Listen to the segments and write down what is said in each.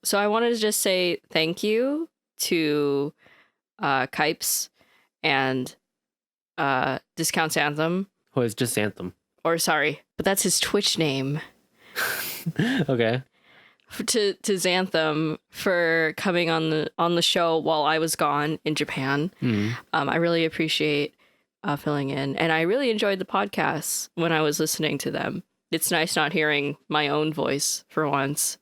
So I wanted to just say thank you to Kipes and Discounts Anthem. Oh, it's just Anthem. Or sorry, but that's his Twitch name. Okay. To Xanthem for coming on the show while I was gone in Japan. I really appreciate filling in, and I really enjoyed the podcasts when I was listening to them. It's nice not hearing my own voice for once.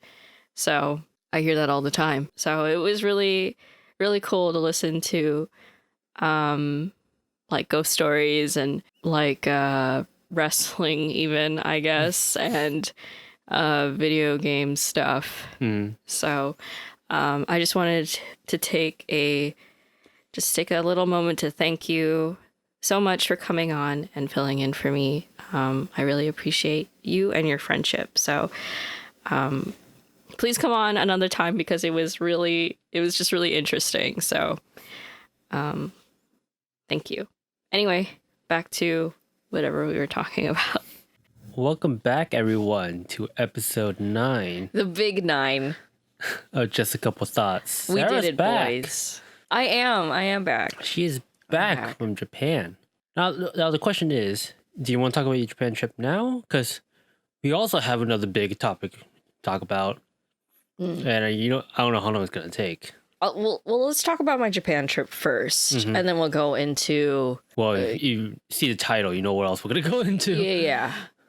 So I hear that all the time. So it was really, really cool to listen to like ghost stories and like wrestling even, I guess, and video game stuff. So I just wanted to take a little moment to thank you so much for coming on and filling in for me. I really appreciate you and your friendship. So please come on another time because it was just really interesting. So thank you. Anyway, back to whatever we were talking about. Welcome back, everyone, to episode 9. The big 9. Of Just a Couple Thoughts. We Sarah's did it, back. boys. I am back. She is back from Japan. Now, the question is, do you want to talk about your Japan trip now? Because we also have another big topic to talk about. And I don't know how long it's going to take. Well, let's talk about my Japan trip first, and then we'll go into... Well, you see the title, you know what else we're going to go into.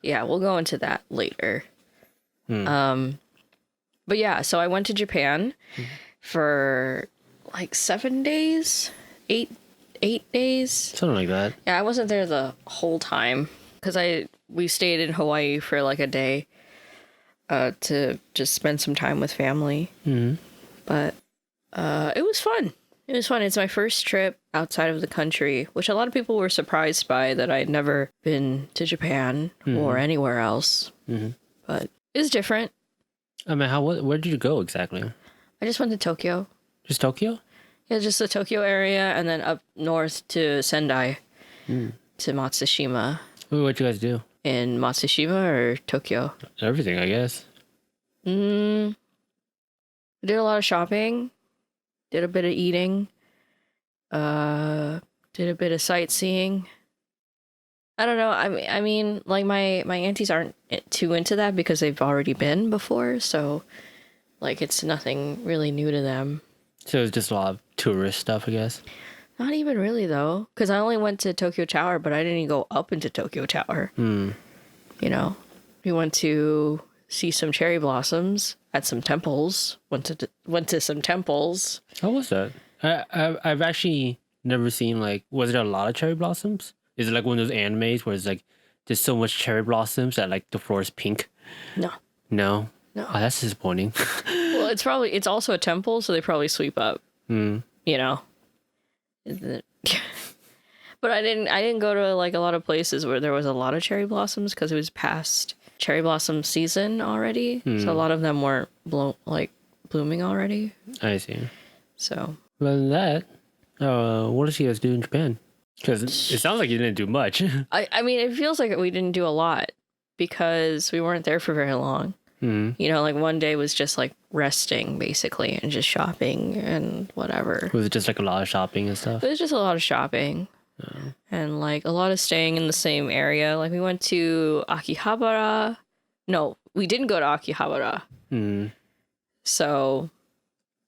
Yeah, we'll go into that later. But yeah, so I went to Japan for like 7 days, 8 days. Something like that. Yeah, I wasn't there the whole time because we stayed in Hawaii for like a day to just spend some time with family. But it was fun. It was fun. It's my first trip outside of the country, which a lot of people were surprised by that I'd never been to Japan or anywhere else. But it was different. I mean, where did you go exactly? I just went to Tokyo. Just Tokyo? Yeah, just the Tokyo area, and then up north to Sendai, to Matsushima. What'd you guys do? In Matsushima or Tokyo? Everything, I guess. We did a lot of shopping, did a bit of eating, did a bit of sightseeing. I don't know. I mean, like my aunties aren't too into that because they've already been before, so like it's nothing really new to them. So it's just a lot of tourist stuff, I guess. Not even really though, because I only went to Tokyo Tower, but I didn't even go up into Tokyo Tower. You know, we went to see some cherry blossoms at some temples. Went to some temples. How was that? I've actually never seen was there a lot of cherry blossoms? Is it like one of those animes where it's like there's so much cherry blossoms that like the floor is pink? No. Oh, that's disappointing. Well, it's also a temple, so they probably sweep up. You know. But I didn't go to like a lot of places where there was a lot of cherry blossoms because it was past cherry blossom season already. So a lot of them weren't blooming already. I see. So. Other than that, what did you guys do in Japan? Because it sounds like you didn't do much. I mean, it feels like we didn't do a lot because we weren't there for very long. You know, like one day was just like resting basically and just shopping and whatever. Was it just like a lot of shopping and stuff? It was just a lot of shopping and like a lot of staying in the same area. Like we went to Akihabara. No, we didn't go to Akihabara. So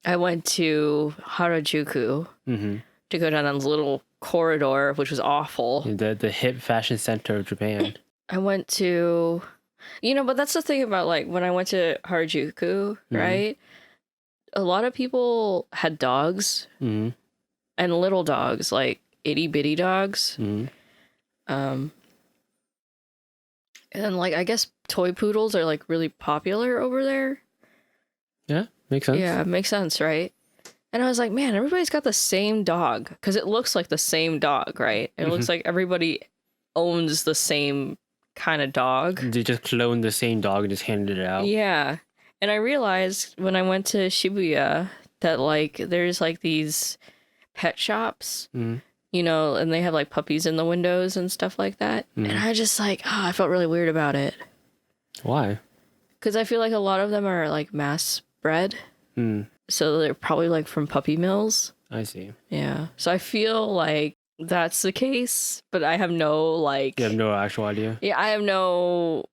I went to Harajuku to go down this little corridor, which was awful. The hip fashion center of Japan. I went to... but that's the thing about, like, when I went to Harajuku, right? A lot of people had dogs and little dogs, like itty-bitty dogs. And, like, I guess toy poodles are, like, really popular over there. Yeah, makes sense. Yeah, makes sense, right? And I was like, man, everybody's got the same dog. Because it looks like the same dog, right? It looks like everybody owns the same kind of dog. They just cloned the same dog and just handed it out. Yeah. And I realized when I went to Shibuya that like there's like these pet shops, you know, and they have like puppies in the windows and stuff like that. And I just like, I felt really weird about it. Why? Because I feel like a lot of them are like mass bred. So they're probably like from puppy mills. I see. Yeah. So I feel like that's the case, but I have no like. You have no actual idea? Yeah, I have no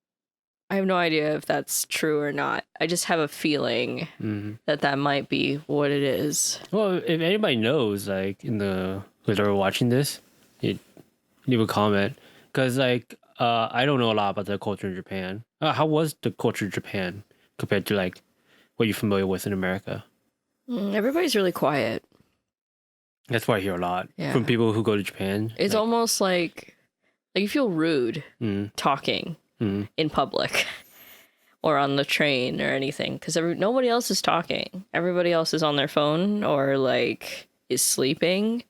idea if that's true or not. I just have a feeling that might be what it is. Well, if anybody knows, like who's ever watching this, you leave a comment. Because like I don't know a lot about the culture in Japan. How was the culture in Japan compared to like what you're familiar with in America? Everybody's really quiet. That's what I hear a lot from people who go to Japan. It's like, almost like you feel rude talking in public or on the train or anything because nobody else is talking. Everybody else is on their phone or like is sleeping.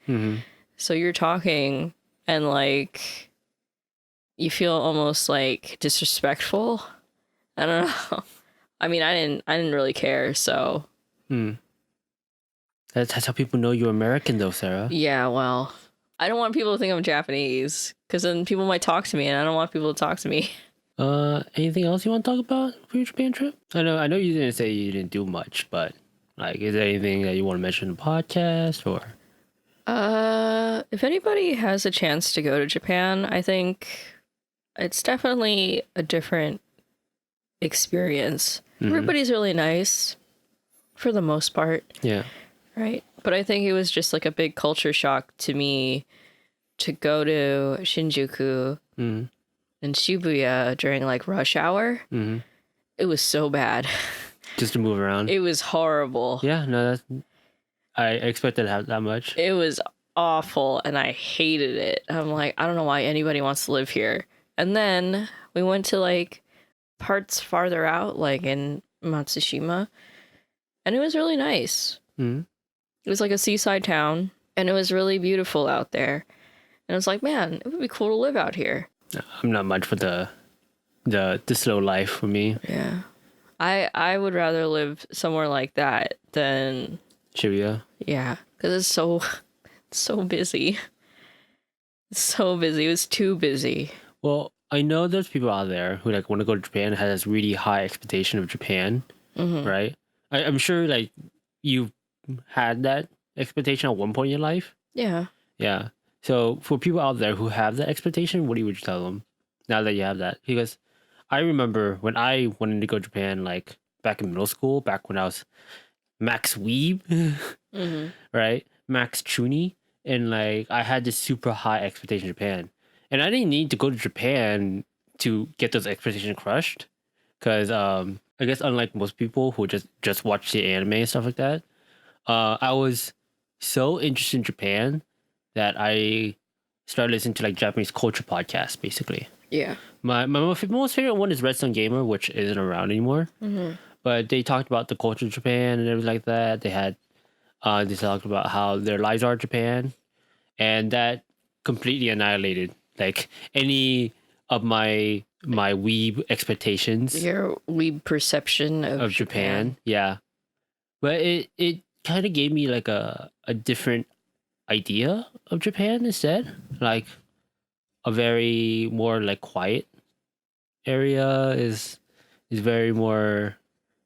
So you're talking and like you feel almost like disrespectful. I don't know. I mean, I didn't really care, so. That's how people know you're American, though, Sarah. Yeah, well, I don't want people to think I'm Japanese, because then people might talk to me, and I don't want people to talk to me. Anything else you want to talk about for your Japan trip? I know you didn't say you didn't do much, but like, is there anything that you want to mention in the podcast or? If anybody has a chance to go to Japan, I think it's definitely a different experience. Everybody's really nice, for the most part. Yeah. Right. But I think it was just like a big culture shock to me to go to Shinjuku and Shibuya during like rush hour. It was so bad. Just to move around. It was horrible. Yeah, no, I expected to have that much. It was awful and I hated it. I'm like, I don't know why anybody wants to live here. And then we went to like parts farther out, like in Matsushima, and it was really nice. It was like a seaside town, and it was really beautiful out there. And I was like, man, it would be cool to live out here. I'm not much for the slow life for me. Yeah. I would rather live somewhere like that than Shibuya. Yeah, because it's so busy. It's so busy. It was too busy. Well, I know there's people out there who like want to go to Japan and has this really high expectation of Japan, right? I'm sure like you've had that expectation at one point in your life. Yeah. Yeah. So for people out there who have that expectation, what would you tell them now that you have that? Because I remember when I wanted to go to Japan, like back in middle school, back when I was Max Weeb, right? Max Chuni. And like I had this super high expectation of Japan. And I didn't need to go to Japan to get those expectations crushed. Because I guess unlike most people who just watch the anime and stuff like that, I was so interested in Japan that I started listening to like Japanese culture podcasts, basically. Yeah. My most favorite one is Redstone Gamer, which isn't around anymore. But they talked about the culture of Japan and everything like that. They talked about how their lives are in Japan, and that completely annihilated like any of my weeb expectations. Your weeb perception of Japan. Yeah. But it kind of gave me like a different idea of Japan instead. Like a very more like quiet area is very more,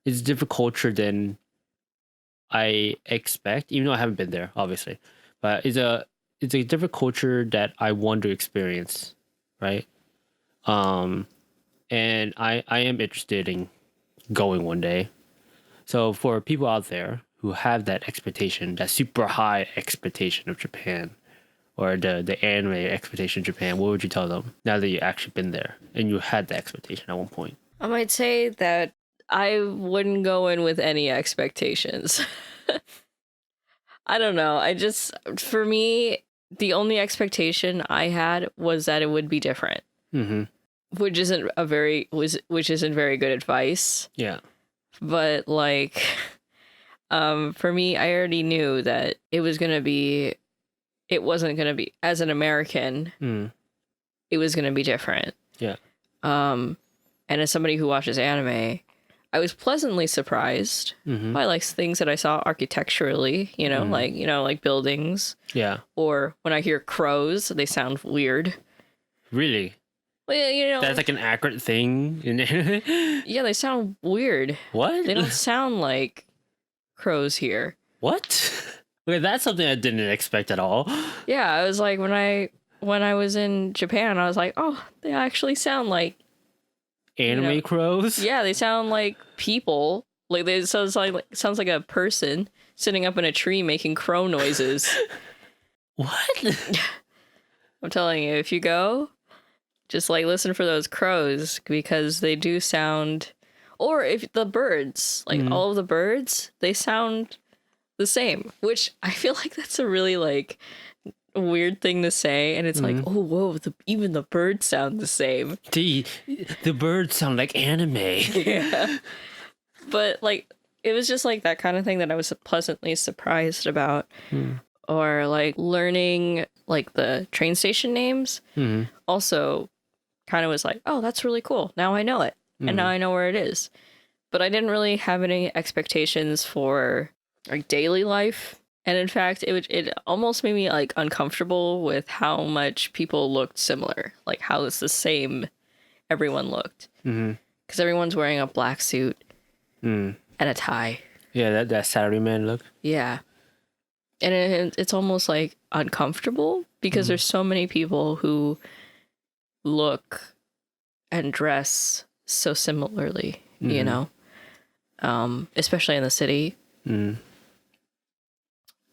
it's a different culture than I expect, even though I haven't been there, obviously. But it's a different culture that I want to experience, right? And I am interested in going one day. So for people out there who have that expectation, that super high expectation of Japan, or the anime expectation of Japan, what would you tell them now that you actually been there and you had the expectation at one point? I might say that I wouldn't go in with any expectations. I don't know. For me, the only expectation I had was that it would be different, which isn't very good advice. Yeah. But like, for me, I already knew that it wasn't going to be, as an American, it was going to be different. Yeah. And as somebody who watches anime, I was pleasantly surprised by like things that I saw architecturally, like buildings. Yeah. Or when I hear crows, they sound weird. Really? Well, that's like an accurate thing in anime. Yeah, they sound weird. What? They don't sound like crows here. What? Okay, that's something I didn't expect at all. Yeah, I was like, when I was in Japan, I was like, oh, they actually sound like anime crows. Yeah, they sound like people. Like they sounds like a person sitting up in a tree making crow noises. What? I'm telling you, if you go, just like listen for those crows because they do sound. Or if the birds, like all of the birds, they sound the same. Which I feel like that's a really like weird thing to say, and it's like, oh whoa, even the birds sound the same. The birds sound like anime. Yeah. But like it was just like that kind of thing that I was pleasantly surprised about. Or like learning like the train station names also kind of was like, oh, that's really cool, now I know it, and now I know where it is. But I didn't really have any expectations for like daily life. And in fact, it almost made me like uncomfortable with how much people looked similar, like how it's the same everyone looked, because everyone's wearing a black suit and a tie. Yeah, that salaryman look. Yeah, and it's almost like uncomfortable because there's so many people who look and dress so similarly, you know, especially in the city.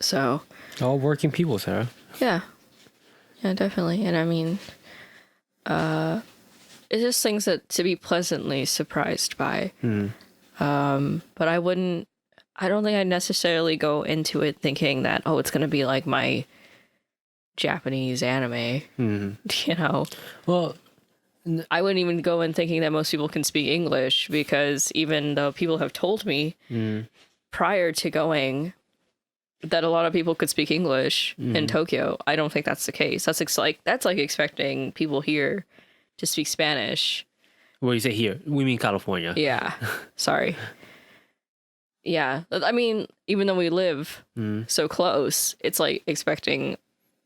So all working people, Sarah. Yeah, definitely. And I mean, it's just things that to be pleasantly surprised by. But I don't think I'd necessarily go into it thinking that, oh, it's going to be like my Japanese anime, you know? Well, I wouldn't even go in thinking that most people can speak English, because even though people have told me prior to going that a lot of people could speak English in Tokyo, I don't think that's the case. That's like expecting people here to speak Spanish. What do you say here? We mean California. Yeah. Sorry. Yeah. I mean, even though we live so close, it's like expecting.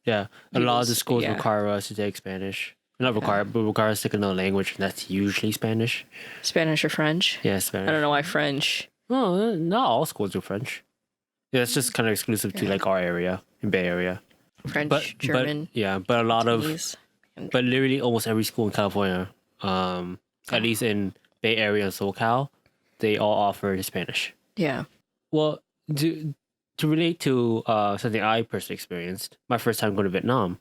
Yeah. A lot of the schools require us to take Spanish. Not require, but require us to take another language, and that's usually Spanish. Spanish or French? Yeah, Spanish. I don't know why French. Well, not all schools do French. Yeah, it's just kind of exclusive to like our area, in Bay Area. French, German. But a lot Chinese, but literally almost every school in California, at least in Bay Area and SoCal, they all offer Spanish. Yeah. Well, to relate to something I personally experienced, my first time going to Vietnam.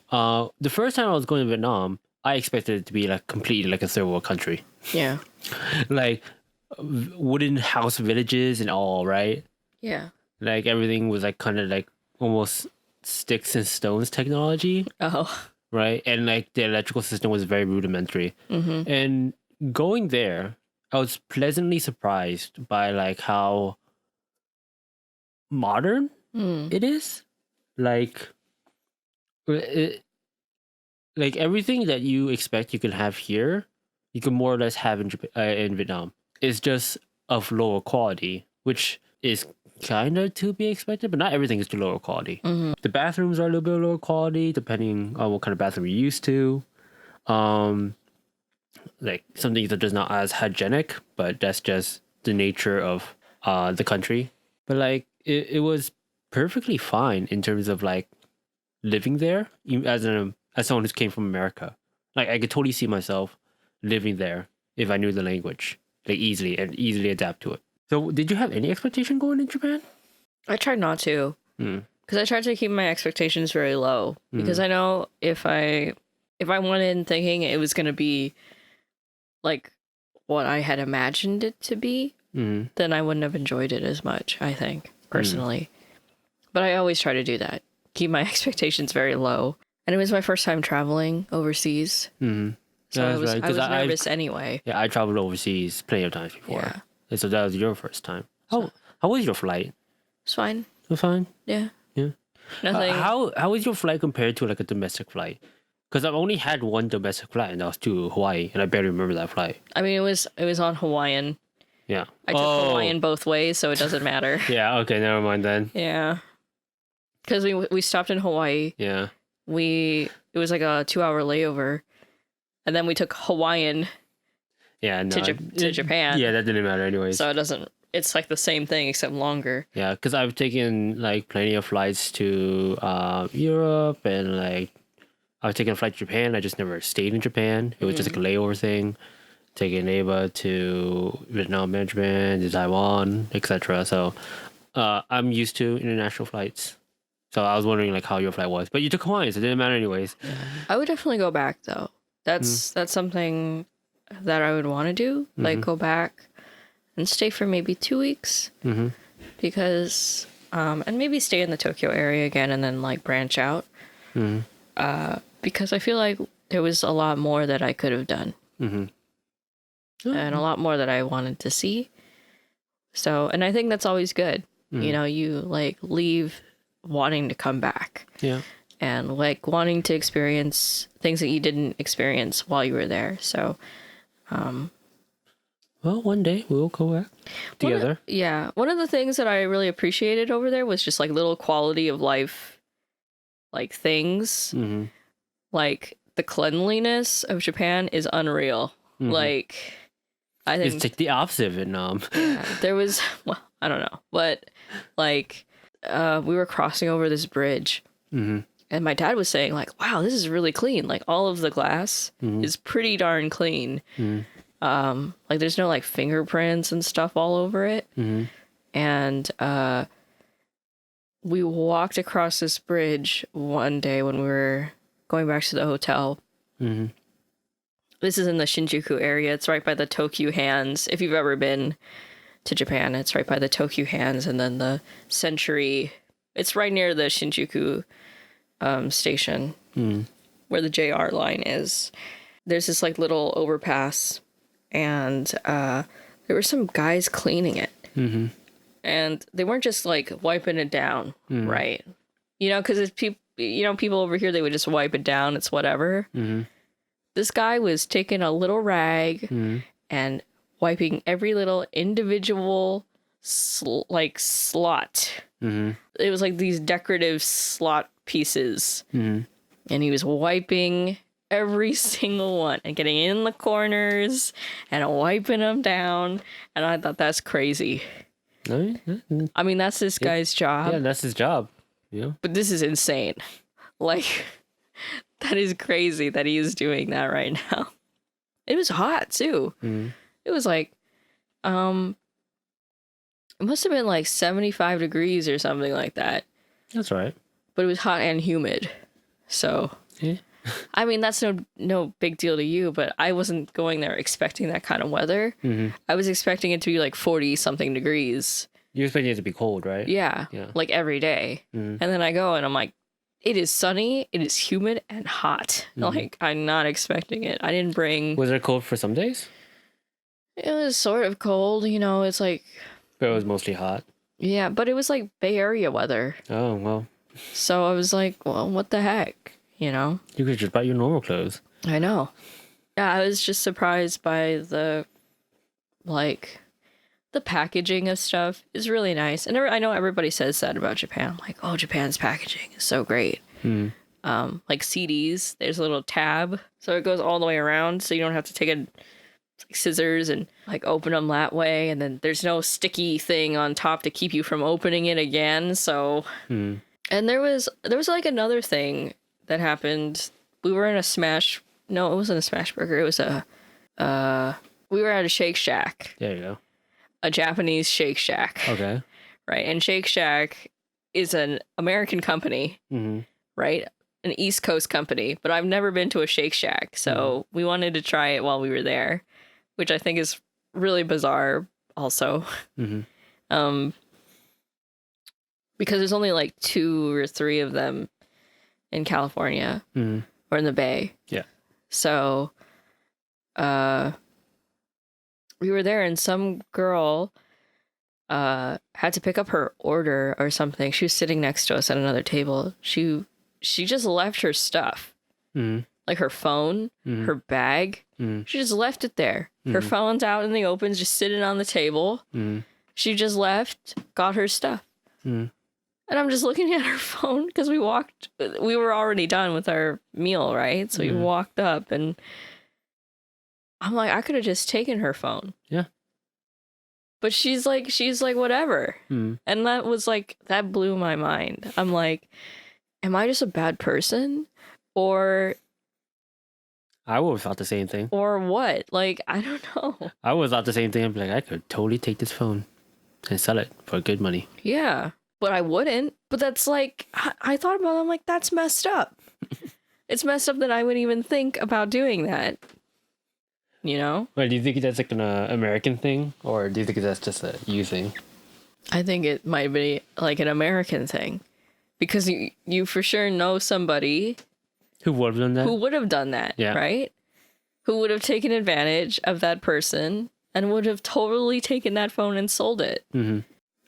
The first time I was going to Vietnam, I expected it to be like completely like a third world country. Yeah. Like wooden house villages and all, right? Yeah. Like everything was like kind of like almost sticks and stones technology. Oh. Right? And like the electrical system was very rudimentary. And going there, I was pleasantly surprised by like how modern it is. Like like everything that you expect you can have here, you can more or less have in Vietnam. It's just of lower quality, which is kind of to be expected, but not everything is to lower quality. The bathrooms are a little bit lower quality depending on what kind of bathroom you're used to. Like some things are just not as hygienic, but that's just the nature of the country. But like it was perfectly fine in terms of like living there as someone who came from America. Like I could totally see myself living there if I knew the language, like easily adapt to it. So, did you have any expectation going in Japan? I tried not to, because I tried to keep my expectations very low. Because I know if I went in thinking it was going to be like what I had imagined it to be, then I wouldn't have enjoyed it as much, I think, personally. But I always try to do that, keep my expectations very low. And it was my first time traveling overseas. So I was nervous anyway. Yeah, I traveled overseas plenty of times before. Yeah. And so that was your first time. How was your flight? It's fine. It was fine? Yeah. Yeah. Nothing. How was your flight compared to like a domestic flight? Because I've only had one domestic flight, and that was to Hawaii, and I barely remember that flight. I mean, it was on Hawaiian. Yeah. I took Hawaiian both ways, so it doesn't matter. Yeah, okay, never mind then. Yeah. Because we stopped in Hawaii. Yeah. It was like a 2-hour layover, and then we took Hawaiian to Japan. Yeah, that didn't matter anyways. So it doesn't it's like the same thing except longer. Yeah, because I've taken like plenty of flights to Europe, and like I've taken a flight to Japan. I just never stayed in Japan. It was just like a layover thing. Taking Ava to Vietnam Management, to Taiwan, etc. So I'm used to international flights. So I was wondering like how your flight was, but you took Hawaiian, so it didn't matter anyways. I would definitely go back though. That's something that I would want to do. Like go back and stay for maybe 2 weeks, because and maybe stay in the Tokyo area again and then like branch out. Because I feel like there was a lot more that I could have done. And a lot more that I wanted to see. So, and I think that's always good. You know, you like leave wanting to come back. Yeah. And like wanting to experience things that you didn't experience while you were there. So, well, one day we'll go back together. One of the things that I really appreciated over there was just like little quality of life, like things. Like the cleanliness of Japan is unreal. Like, I think it's like the opposite of Vietnam. Yeah, there was, well, I don't know, but like we were crossing over this bridge, and my dad was saying like, wow, this is really clean. Like all of the glass is pretty darn clean. Like there's no like fingerprints and stuff all over it. And we walked across this bridge one day when we were going back to the hotel. This is in the Shinjuku area. It's right by the Tokyu Hands. If you've ever been to Japan, it's right by the Tokyu Hands, and then the Century. It's right near the Shinjuku station where the JR line is. There's this like little overpass, and there were some guys cleaning it. And they weren't just like wiping it down, right? You know, because it's people over here, they would just wipe it down. It's whatever. This guy was taking a little rag and wiping every little individual slot. It was like these decorative slot pieces. And he was wiping every single one and getting in the corners and wiping them down. And I thought, that's crazy. I mean, that's this guy's job. Yeah, that's his job. Yeah. But this is insane. Like, that is crazy that he is doing that right now. It was hot too. It was like, it must have been like 75 degrees or something like that. That's right. But it was hot and humid. So, I mean, that's no big deal to you, but I wasn't going there expecting that kind of weather. I was expecting it to be like 40 something degrees. You're expecting it to be cold, right? Yeah. Like every day. And then I go and I'm like, it is sunny, it is humid and hot. Like, I'm not expecting it. I didn't bring... Was it cold for some days? It was sort of cold, you know, it's like... But it was mostly hot. Yeah, but it was like Bay Area weather. Oh, well. So I was like, well, what the heck, you know? You could just buy your normal clothes. I know. Yeah, I was just surprised by the, like... The packaging of stuff is really nice. And I know everybody says that about Japan. Like, oh, Japan's packaging is so great. Like CDs, there's a little tab. So it goes all the way around. So you don't have to take scissors and like open them that way. And then there's no sticky thing on top to keep you from opening it again. So, and there was like another thing that happened. We were in a no, it wasn't a Smash Burger. It was we were at a Shake Shack. There you go. A Japanese Shake Shack. Okay. Right. And Shake Shack is an American company, right? An East Coast company, but I've never been to a Shake Shack. So we wanted to try it while we were there, which I think is really bizarre also. Because there's only like 2 or 3 of them in California or in the Bay. Yeah. So, we were there and some girl had to pick up her order or something. She was sitting next to us at another table. She just left her stuff. Like her phone, her bag. She just left it there. Her phone's out in the open, just sitting on the table. She just left, got her stuff. And I'm just looking at her phone because we were already done with our meal, right? So we walked up and I'm like, I could have just taken her phone. Yeah. But she's like, whatever. And that blew my mind. I'm like, am I just a bad person? Or I would have thought the same thing. Or what? Like, I don't know. I would have thought the same thing. I'd be like, I could totally take this phone and sell it for good money. Yeah, but I wouldn't. But that's like, I thought about it. I'm like, that's messed up. It's messed up that I would even think about doing that. You know? Wait, do you think that's like an American thing? Or do you think that's just a you thing? I think it might be like an American thing. Because you for sure know somebody who would have done that. Yeah. Right? Who would have taken advantage of that person and would have totally taken that phone and sold it. Mm-hmm.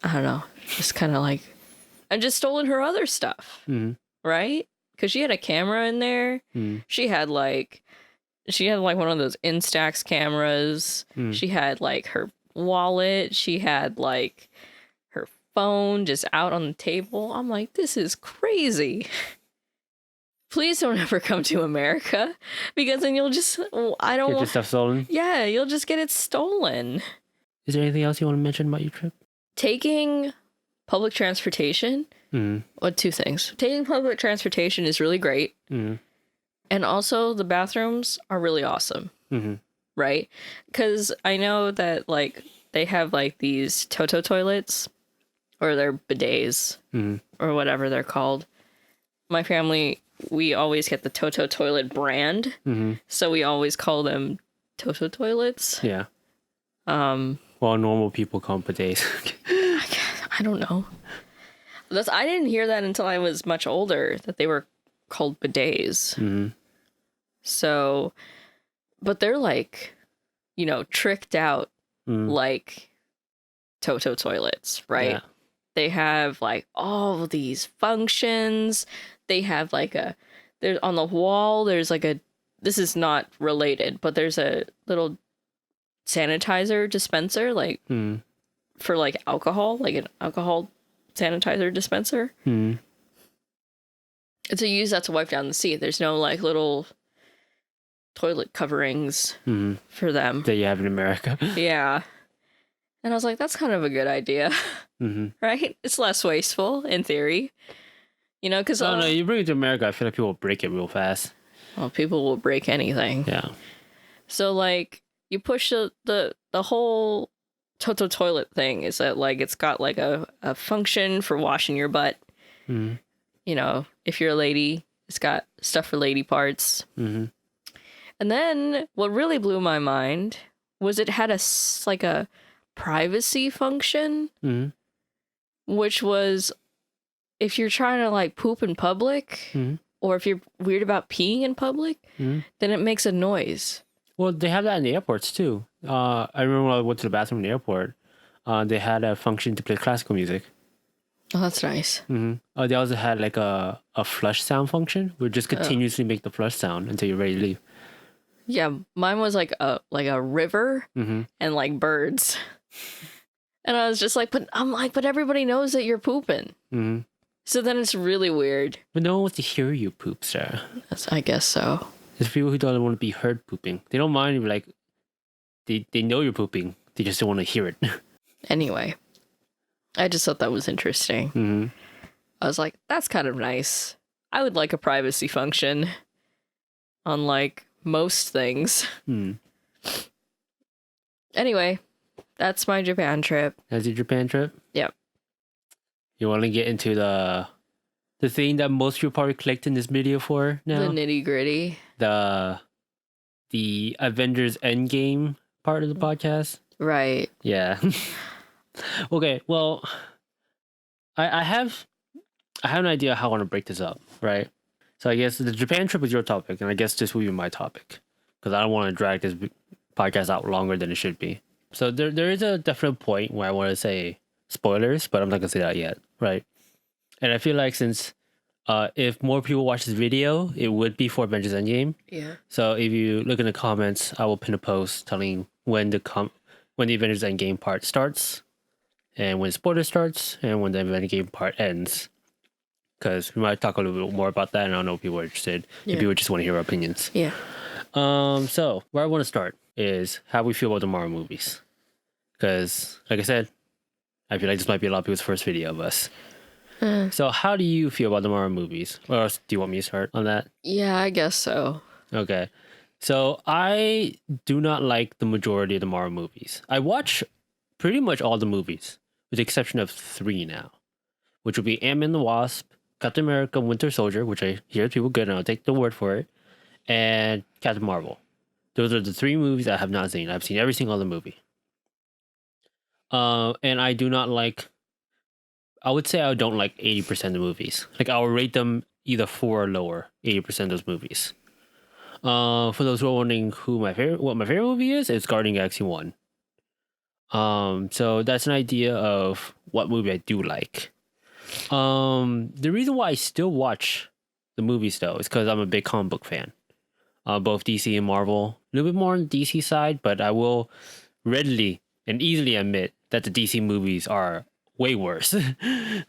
I don't know. Just kind of like, and just stolen her other stuff. Mm-hmm. Right? Because she had a camera in there. Mm-hmm. She had like one of those Instax cameras. Mm-hmm. She had like her wallet. She had like her phone just out on the table. I'm like, this is crazy. Please don't ever come to America, because then you'll just, I don't get your stuff stolen. Yeah, you'll just get it stolen. Is there anything else you want to mention about your trip? Taking public transportation. Well, two things. Taking public transportation is really great. And also the bathrooms are really awesome. Right? Because I know that like they have like these Toto toilets, or they're bidets, or whatever they're called. My family, we always get the Toto toilet brand. So we always call them Toto toilets. Yeah. Well, normal people call them bidets. I don't know. I didn't hear that until I was much older, that they were called bidets. So, but they're like, you know, tricked out like Toto toilets, right? Yeah. They have like all these functions. They have like there's on the wall, there's like this is not related, but there's a little sanitizer dispenser, like for like alcohol, like an alcohol sanitizer dispenser. And so you use that to wipe down the seat. There's no like little toilet coverings for them that you have in America. Yeah. And I was like, that's kind of a good idea. Right? It's less wasteful in theory. You know, because no, you bring it to America, I feel like people will break it real fast. Well, people will break anything. Yeah. So like you push the whole Toto toilet thing is that like it's got like a function for washing your butt. You know, if you're a lady, it's got stuff for lady parts. And then what really blew my mind was it had a privacy function, which was if you're trying to like poop in public, or if you're weird about peeing in public, then it makes a noise. Well, they have that in the airports too. I remember when I went to the bathroom in the airport, they had a function to play classical music. Oh, that's nice. They also had like a flush sound function, where it just continuously make the flush sound until you're ready to leave. Yeah, mine was like a river and like birds. And I was just like, but everybody knows that you're pooping. So then it's really weird. But no one wants to hear you poop, Sarah. I guess so. There's people who don't want to be heard pooping. They don't mind if like they know you're pooping. They just don't want to hear it. Anyway, I just thought that was interesting. I was like, that's kind of nice. I would like a privacy function on like most things. Anyway, that's my Japan trip. That's your Japan trip? Yep. You want to get into the thing that most people probably clicked in this video for now? The nitty gritty. The Avengers Endgame part of the podcast? Right. Yeah. Okay, well, I have an idea how I want to break this up, right? So I guess the Japan trip is your topic, and I guess this will be my topic, because I don't want to drag this podcast out longer than it should be. So there is a definite point where I want to say spoilers, but I'm not going to say that yet, right? And I feel like since if more people watch this video, it would be for Avengers Endgame. Yeah. So if you look in the comments, I will pin a post telling when the Avengers Endgame part starts, and when the spoiler starts, and when the Avengers Endgame part ends. Because we might talk a little bit more about that, and I don't know if people are interested. Yeah. If people just want to hear our opinions. Yeah. So where I want to start is how we feel about the Marvel movies. Because, like I said, I feel like this might be a lot of people's first video of us. So how do you feel about the Marvel movies? Or else do you want me to start on that? Yeah, I guess so. Okay. So I do not like the majority of the Marvel movies. I watch pretty much all the movies, with the exception of 3 now, which will be Ant-Man and the Wasp, Captain America, Winter Soldier, which I hear people good and I'll take the word for it, and Captain Marvel. Those are the 3 movies I have not seen. I've seen every single other movie. And I do not like, I would say I don't like 80% of the movies. Like I'll rate them either 4 or lower, 80% of those movies. For those who are wondering what my favorite movie is, it's Guardian Galaxy 1. So that's an idea of what movie I do like. The reason why I still watch the movies though is because I'm a big comic book fan. Both DC and Marvel. A little bit more on the DC side, but I will readily and easily admit that the DC movies are way worse. And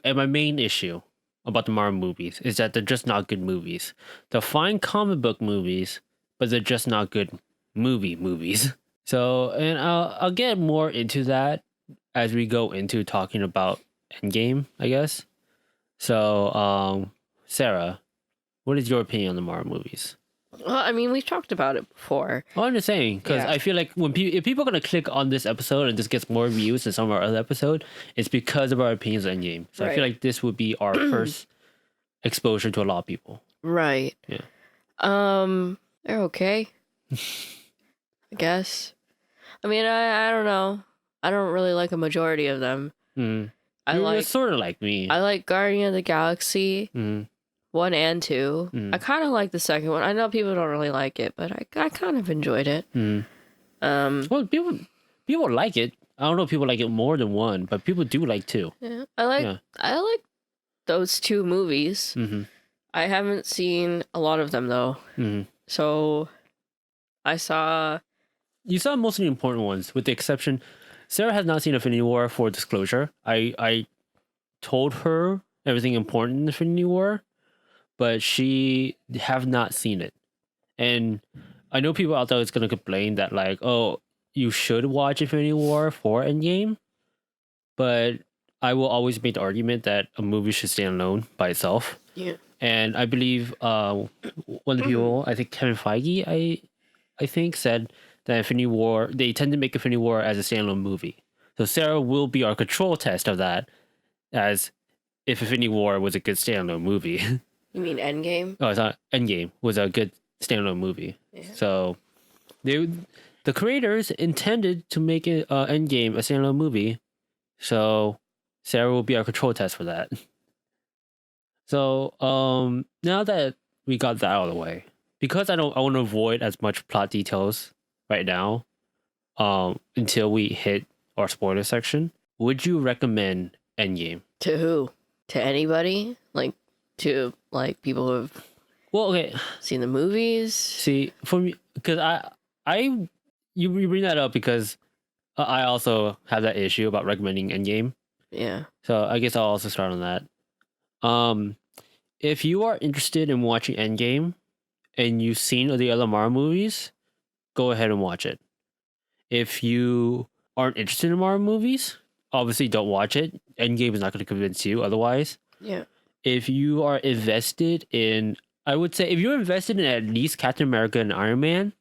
my main issue about the Marvel movies is that they're just not good movies. They're fine comic book movies, but they're just not good movies. So, and I'll get more into that as we go into talking about Endgame, I guess. So, Sarah, what is your opinion on the Marvel movies? Well, I mean, we've talked about it before. Well, I'm just saying, because I feel like if people are going to click on this episode and this gets more views than some of our other episodes, it's because of our opinions on Endgame. So I feel like this would be our first exposure to a lot of people. Right. Yeah. They're okay. I guess. I mean, I don't know. I don't really like a majority of them. You're sort of like me. I like Guardian of the Galaxy 1 and 2. I kind of like the second one. I know people don't really like it, but I kind of enjoyed it. Well, people like it. I don't know if people like it more than 1, but people do like 2. Yeah, I like those 2 movies. I haven't seen a lot of them though. So you saw most of the important ones, with the exception, Sarah has not seen Infinity War for disclosure. I told her everything important in Infinity War, but she have not seen it. And I know people out there is going to complain that like, oh, you should watch Infinity War for Endgame, but I will always make the argument that a movie should stand alone by itself. Yeah. And I believe one of the people, I think Kevin Feige, I think said that Infinity War, they tend to make Infinity War as a standalone movie. So Sarah will be our control test of that, as if Infinity War was a good standalone movie. You mean Endgame? Oh, it's not Endgame was a good standalone movie. Yeah. So the creators intended to make it Endgame a standalone movie. So Sarah will be our control test for that. So now that we got that out of the way, because I want to avoid as much plot details right now, until we hit our spoiler section, would you recommend Endgame? To who? To anybody? Like to like people who have seen the movies? See, for me, because you bring that up because I also have that issue about recommending Endgame. Yeah. So I guess I'll also start on that. If you are interested in watching Endgame and you've seen the other Marvel movies, go ahead and watch it. If you aren't interested in Marvel movies, obviously don't watch it. Endgame is not going to convince you otherwise. Yeah. If you are invested in, I would say, if you're invested in at least Captain America and Iron Man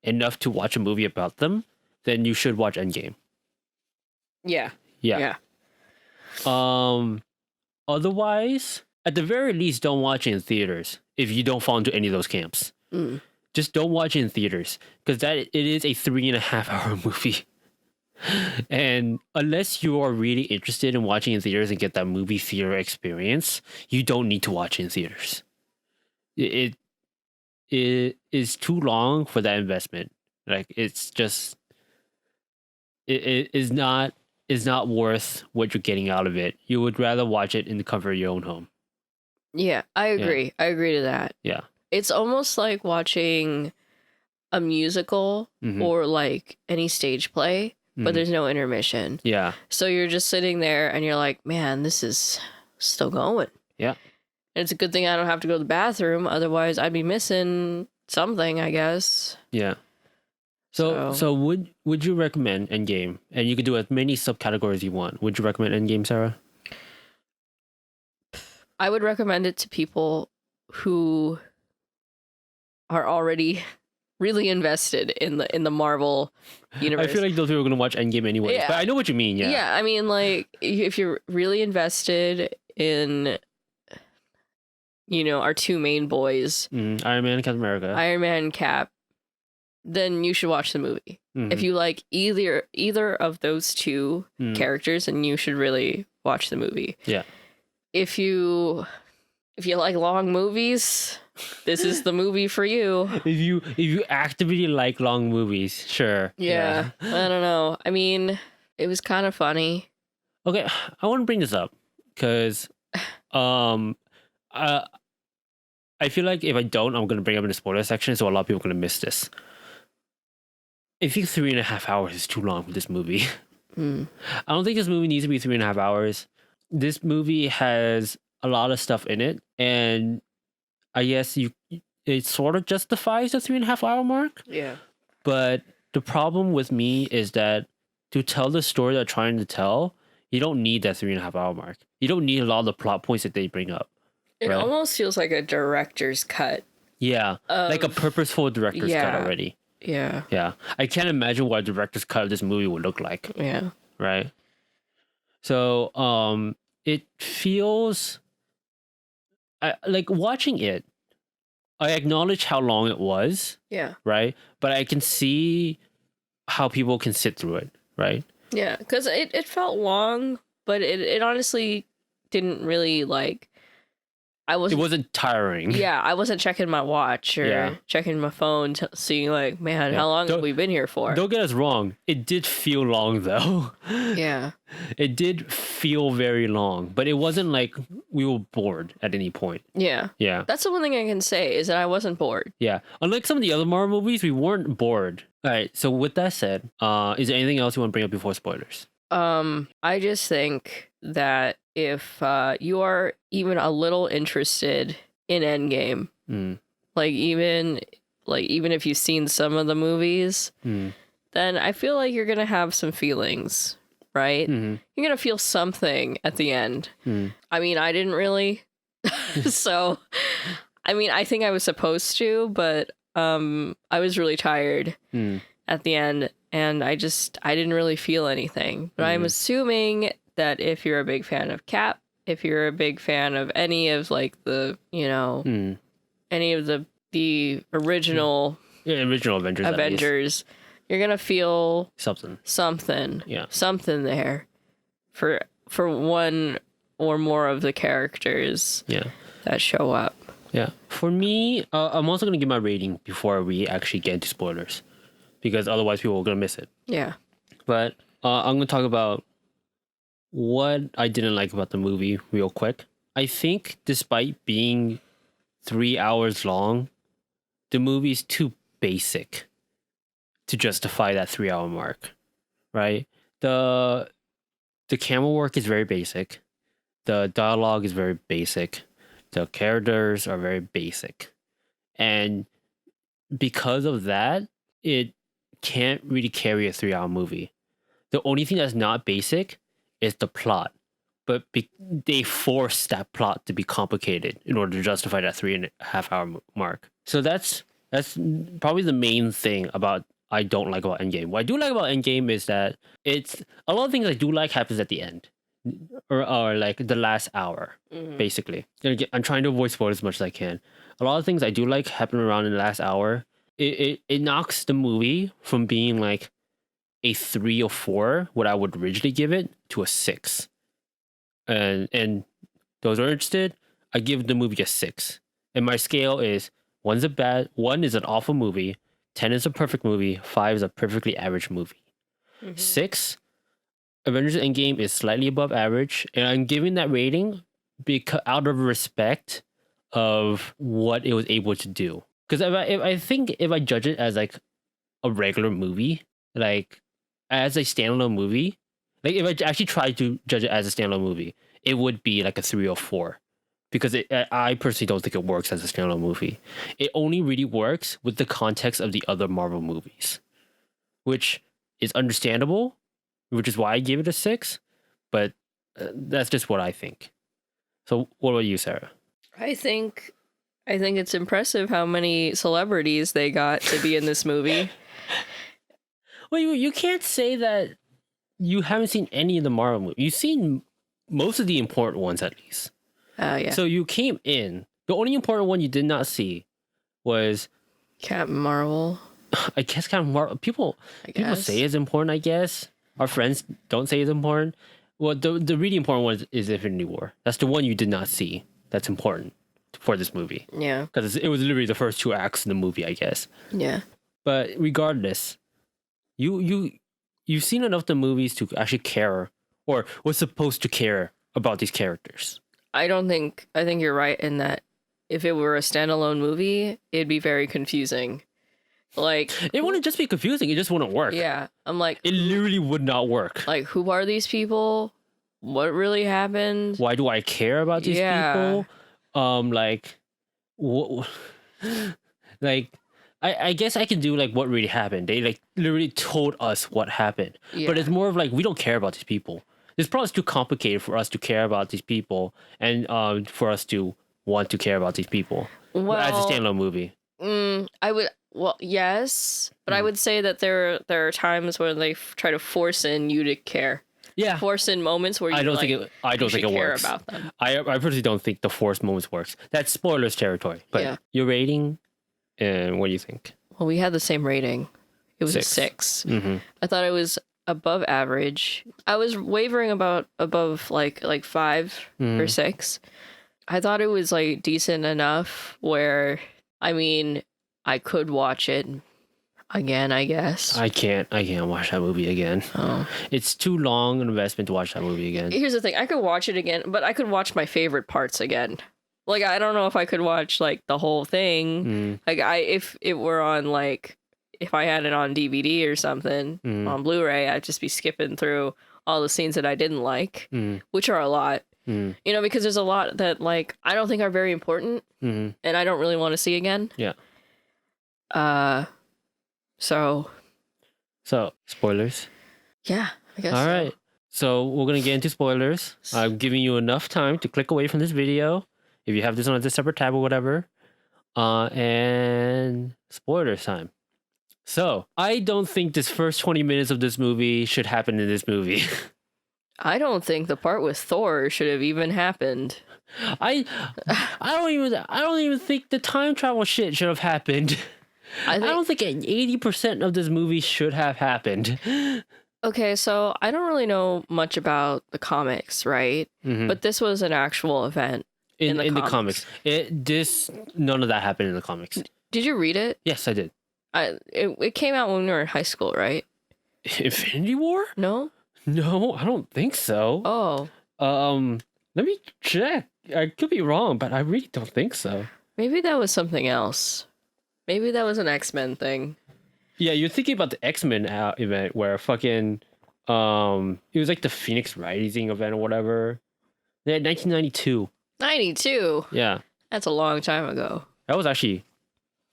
enough to watch a movie about them, then you should watch Endgame. Yeah. Yeah. Otherwise, at the very least, don't watch it in theaters if you don't fall into any of those camps. Just don't watch it in theaters, because it is a 3.5 hour movie. And unless you are really interested in watching in theaters and get that movie theater experience, you don't need to watch it in theaters. It is too long for that investment. Like it's just it is not worth what you're getting out of it. You would rather watch it in the comfort of your own home. Yeah, I agree. I agree to that. Yeah. It's almost like watching a musical or like any stage play, but there's no intermission. Yeah. So you're just sitting there and you're like, man, this is still going. Yeah. And it's a good thing I don't have to go to the bathroom. Otherwise, I'd be missing something, I guess. Yeah. So would you recommend Endgame? And you could do as many subcategories you want. Would you recommend Endgame, Sarah? I would recommend it to people who are already really invested in the Marvel universe. I feel like those people are gonna watch Endgame anyway. Yeah. But I know what you mean. Yeah. Yeah, I mean, like, if you're really invested in, our two main boys, Iron Man and Captain America. Iron Man and Cap, then you should watch the movie. If you like either of those two characters, then you should really watch the movie. Yeah. If you like long movies, this is the movie for you. If you actively like long movies, sure. Yeah. I don't know. I mean, it was kind of funny. Okay, I want to bring this up because I feel like if I don't, I'm going to bring up in the spoiler section, so a lot of people are going to miss this. I think 3.5 hours is too long for this movie. I don't think this movie needs to be 3.5 hours. This movie has a lot of stuff in it, and I guess it sort of justifies the 3.5 hour mark. Yeah. But the problem with me is that to tell the story they're trying to tell, you don't need that 3.5 hour mark. You don't need a lot of the plot points that they bring up. It almost feels like a director's cut. Yeah, like a purposeful director's cut already. Yeah. Yeah. I can't imagine what a director's cut of this movie would look like. Yeah. Right? So, it feels... like, watching it, I acknowledge how long it was. Yeah. Right? But I can see how people can sit through it. Right? Yeah. Because it felt long, but it honestly didn't really, like... It wasn't tiring. Yeah, I wasn't checking my watch or checking my phone, seeing like, man, how long have we been here for? Don't get us wrong. It did feel long, though. Yeah. It did feel very long, but it wasn't like we were bored at any point. Yeah. Yeah. That's the one thing I can say is that I wasn't bored. Yeah. Unlike some of the other Marvel movies, we weren't bored. All right. So with that said, is there anything else you want to bring up before spoilers? I just think that if you are even a little interested in Endgame, like even if you've seen some of the movies, then I feel like you're gonna have some feelings, right? You're gonna feel something at the end. I mean, I didn't really, so I mean, I think I was supposed to, but I was really tired at the end. And I didn't really feel anything. But I'm assuming that if you're a big fan of Cap, if you're a big fan of any of like the, any of the original original Avengers, you're gonna feel something there for one or more of the characters that show up. Yeah. For me, I'm also gonna give my rating before we actually get into spoilers, because otherwise people are going to miss it. Yeah. But I'm going to talk about what I didn't like about the movie real quick. I think despite being 3 hours long, the movie's too basic to justify that 3 hour mark, right? The camera work is very basic. The dialogue is very basic. The characters are very basic. And because of that, it can't really carry a 3 hour movie. The only thing that's not basic is the plot, but they force that plot to be complicated in order to justify that 3.5 hour mark. So that's probably the main thing about I don't like about Endgame. What I do like about Endgame is that it's a lot of things I do like happens at the end, or like the last hour, basically. I'm trying to avoid spoilers as much as I can. A lot of things I do like happen around in the last hour. It knocks the movie from being like a 3 or 4, what I would originally give it, to a 6. And those who are interested, I give the movie a 6. And my scale is 1 is an awful movie, 10 is a perfect movie, 5 is a perfectly average movie. 6, Avengers Endgame is slightly above average, and I'm giving that rating because out of respect of what it was able to do. Because if I judge it as like a regular movie, like as a standalone movie, like if I actually tried to judge it as a standalone movie, it would be like a 3 or 4. Because I personally don't think it works as a standalone movie. It only really works with the context of the other Marvel movies. which is understandable, which is why I gave it a 6. But that's just what I think. So what about you, Sarah? I think it's impressive how many celebrities they got to be in this movie. Well, you can't say that you haven't seen any of the Marvel movies. You've seen most of the important ones, at least. Yeah. So you came in. The only important one you did not see was Captain Marvel. I guess Captain Marvel. People say it's important. I guess our friends don't say it's important. Well, the really important one is Infinity War. That's the one you did not see. That's important for this movie. Yeah, because it was literally the first 2 acts in the movie, I guess. Yeah. But regardless, you've seen enough of the movies to actually care, or was supposed to care about these characters. I think you're right in that if it were a standalone movie, it'd be very confusing. Like, it wouldn't just be confusing, it just wouldn't work. Yeah. I'm like, it literally would not work. Like, who are these people? What really happened? Why do I care about these people? Like, what? Like, I guess I can do like what really happened. They like literally told us what happened. Yeah. But it's more of like, we don't care about these people. This plot is too complicated for us to care about these people, and for us to want to care about these people. Well, as a standalone movie. I would. Well, yes, but I would say that there are times when they try to force in you to care. Yeah, force in moments where you I don't think it care works. About them. I personally don't think the forced moments works. That's spoilers territory. But your rating, and what do you think? Well, we had the same rating. It was 6. A 6. Mm-hmm. I thought it was above average. I was wavering about above like 5 or 6. I thought it was like decent enough where, I mean, I could watch it again, I guess. I can't watch that movie again. Oh. It's too long an investment to watch that movie again. Here's the thing, I could watch it again, but I could watch my favorite parts again. Like, I don't know if I could watch like the whole thing. Like, if it were on like, if I had it on DVD or something, on Blu-ray, I'd just be skipping through all the scenes that I didn't like, which are a lot. You know, because there's a lot that like I don't think are very important, and I don't really want to see again. Yeah. So spoilers. Yeah, I guess. All right. So we're gonna get into spoilers. I'm giving you enough time to click away from this video if you have this on a separate tab or whatever. And spoilers time. So I don't think this first 20 minutes of this movie should happen in this movie. I don't think the part with Thor should have even happened. I don't even think the time travel shit should have happened. I don't think 80% of this movie should have happened. Okay, so I don't really know much about the comics, right? But this was an actual event in the comics. None of that happened in the comics. Did you read it? Yes, I did. It came out when we were in high school, right? Infinity War? No, I don't think so. Oh. Let me check. I could be wrong, but I really don't think so. Maybe that was something else. Maybe that was an X-Men thing. Yeah, you're thinking about the X-Men event where fucking it was like the Phoenix Rising event or whatever. Yeah, 1992. 92? Yeah. That's a long time ago. That was actually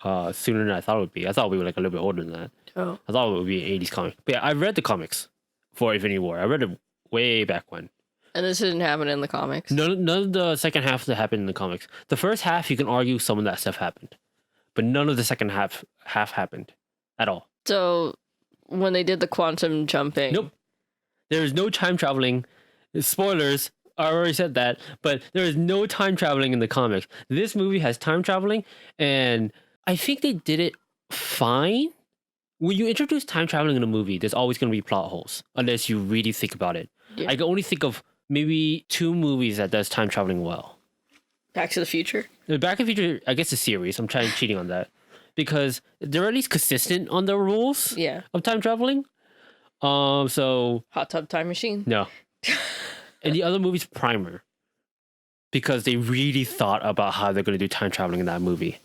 sooner than I thought it would be. I thought we were like a little bit older than that. Oh. I thought it would be an 80s comic. But yeah, I read the comics for Infinity War. I read it way back when. And this didn't happen in the comics? None of the second half that happened in the comics. The first half, you can argue some of that stuff happened. But none of the second half happened at all. So when they did the quantum jumping... Nope. There is no time traveling. Spoilers, I already said that. But there is no time traveling in the comics. This movie has time traveling, and I think they did it fine. When you introduce time traveling in a movie, there's always going to be plot holes, unless you really think about it. Yeah. I can only think of maybe 2 movies that does time traveling well. Back to the Future? Back to the Future, I guess, a series. I'm cheating on that. Because they're at least consistent on the rules of time traveling. So Hot Tub Time Machine? No. And the other movie's Primer. Because they really thought about how they're going to do time traveling in that movie.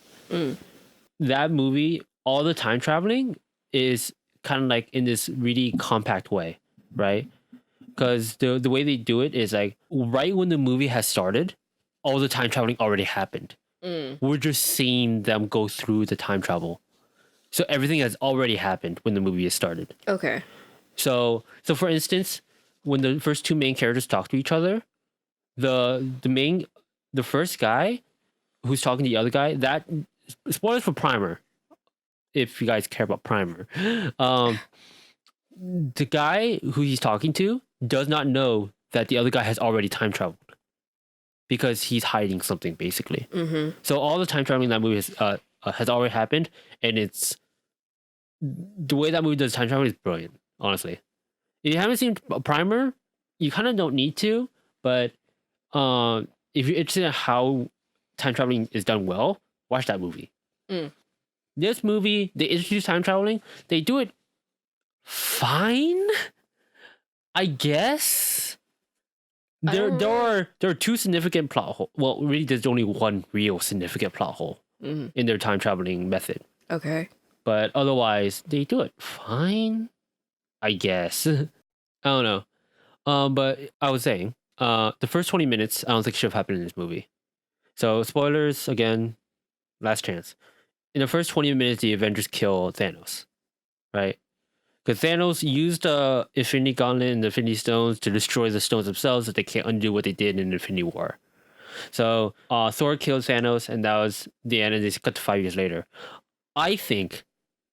That movie, all the time traveling is kind of like in this really compact way, right? Because the way they do it is like right when the movie has started, all the time traveling already happened. We're just seeing them go through the time travel. So everything has already happened when the movie has started. Okay. So for instance, when the first two main characters talk to each other, the first guy who's talking to the other guy, that spoilers for Primer, if you guys care about Primer. The guy who he's talking to does not know that the other guy has already time traveled because he's hiding something, basically. Mm-hmm. So all the time traveling in that movie has already happened, and it's the way that movie does time travel is brilliant, honestly. If you haven't seen Primer, you kind of don't need to, but if you're interested in how time traveling is done well, watch that movie. This movie, they introduce time traveling, they do it fine, I guess. There are two significant plot holes. Well, really, there's only one real significant plot hole in their time traveling method. Okay. But otherwise, they do it fine, I guess. I don't know. But I was saying, the first 20 minutes, I don't think should have happened in this movie. So spoilers again, last chance. In the first 20 minutes, the Avengers kill Thanos, right? Because Thanos used the Infinity Gauntlet and the Infinity Stones to destroy the stones themselves, so they can't undo what they did in Infinity War. So Thor killed Thanos, and that was the end, and they cut to 5 years later. I think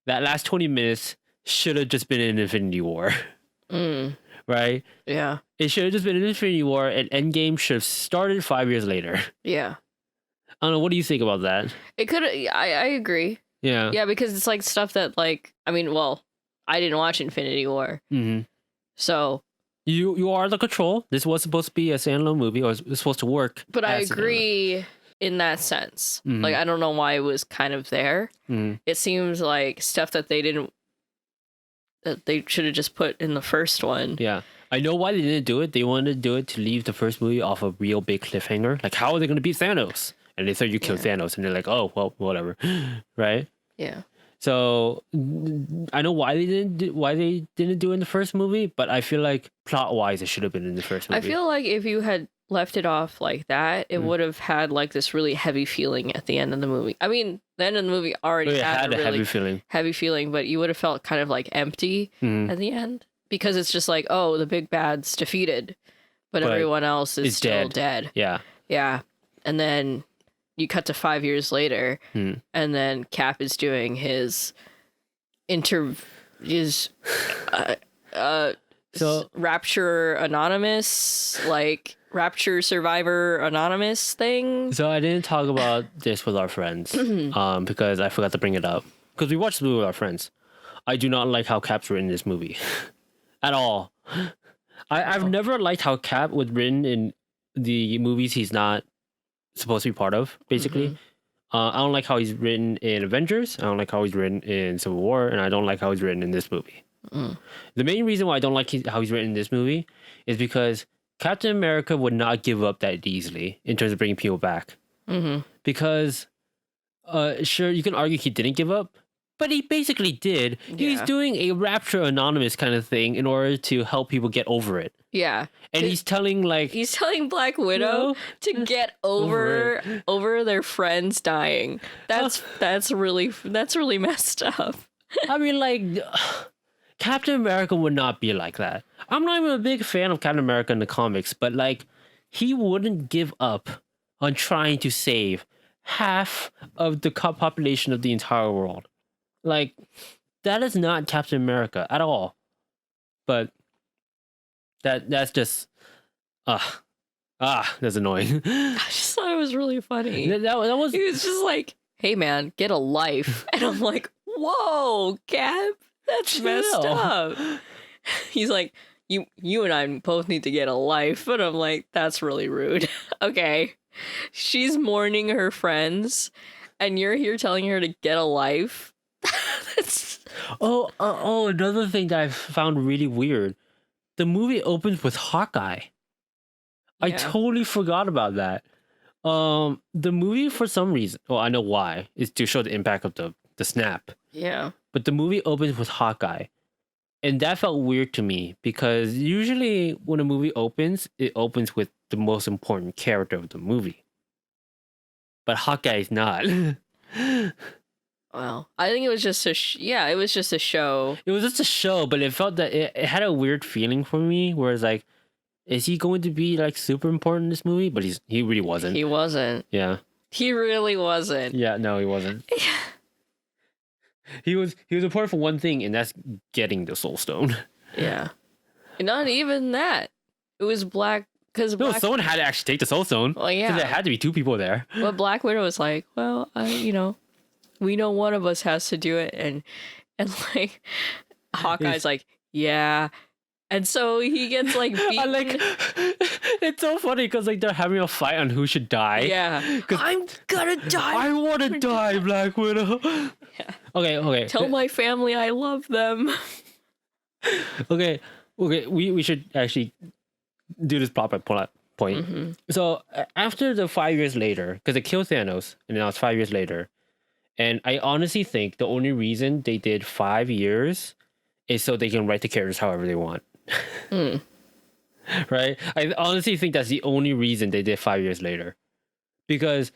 that last 20 minutes should have just been in Infinity War. Right? Yeah. It should have just been an Infinity War, and Endgame should have started 5 years later. Yeah. I don't know. What do you think about that? It could. I agree. Yeah. Yeah, because it's like stuff that like I mean, well, I didn't watch Infinity War, so you are the Control. This was supposed to be a standalone movie, or it was supposed to work. But I agree in that sense. Like I don't know why it was kind of there. It seems like stuff that they should have just put in the first one. Yeah. I know why they didn't do it. They wanted to do it to leave the first movie off a real big cliffhanger. Like, how are they going to beat Thanos? And they thought you killed Thanos, and they're like, oh, well, whatever. Right? Yeah. So I know why they didn't do it in the first movie, but I feel like plot-wise, it should have been in the first movie. I feel like if you had left it off like that, it would have had like this really heavy feeling at the end of the movie. I mean, the end of the movie already had a really heavy feeling, but you would have felt kind of like empty at the end because it's just like, oh, the big bad's defeated, but everyone else is still dead. Yeah. Yeah. And then you cut to 5 years later, and then Cap is doing his Rapture Anonymous, like Rapture Survivor Anonymous thing. So I didn't talk about this with our friends because I forgot to bring it up. Because we watched the movie with our friends. I do not like how Cap's written in this movie. At all. I've never liked how Cap was written in the movies he's not supposed to be part of, basically. I don't like how he's written in Avengers. I don't like how he's written in Civil War. And I don't like how he's written in this movie. The main reason why I don't like how he's written in this movie is because Captain America would not give up that easily in terms of bringing people back. Because, sure, you can argue he didn't give up, but he basically did. Yeah. He's doing a Rapture Anonymous kind of thing in order to help people get over it. Yeah. And he's telling Black Widow to get over their friends dying. That's really messed up. I mean, like, Captain America would not be like that. I'm not even a big fan of Captain America in the comics, but like, he wouldn't give up on trying to save half of the population of the entire world. Like, that is not Captain America at all. But that's just that's annoying. I just thought it was really funny. That was. He was just like, "Hey man, get a life," and I'm like, "Whoa, Cap, that's messed up." He's like, "You and I both need to get a life," and I'm like, "That's really rude." Okay, she's mourning her friends, and you're here telling her to get a life. Another thing that I found really weird. The movie opens with Hawkeye. Yeah. I totally forgot about that. The movie, for some reason, well, I know why, is to show the impact of the snap. Yeah. But the movie opens with Hawkeye. And that felt weird to me because usually when a movie opens, it opens with the most important character of the movie. But Hawkeye is not. Well, I think it was just it was just a show. It was just a show, but it felt that it had a weird feeling for me, where it's like, is he going to be like super important in this movie? But he really wasn't. He wasn't. Yeah. He really wasn't. Yeah, no, he wasn't. He was important for one thing, and that's getting the Soul Stone. Yeah. Not even that. It was Black... Because someone had to actually take the Soul Stone. Well, yeah. So there had to be two people there. But Black Widow was like, well, we know one of us has to do it. And like, Hawkeye's like, yeah. And so he gets like beaten. Like, it's so funny because like they're having a fight on who should die. Yeah. I'm gonna die. I want to die, Black Widow. Yeah. Okay. Tell my family I love them. Okay. We should actually do this proper point. Mm-hmm. So after the 5 years later, because they killed Thanos, and now it's 5 years later, and I honestly think the only reason they did 5 years is so they can write the characters however they want. Right? I honestly think that's the only reason they did 5 years later, because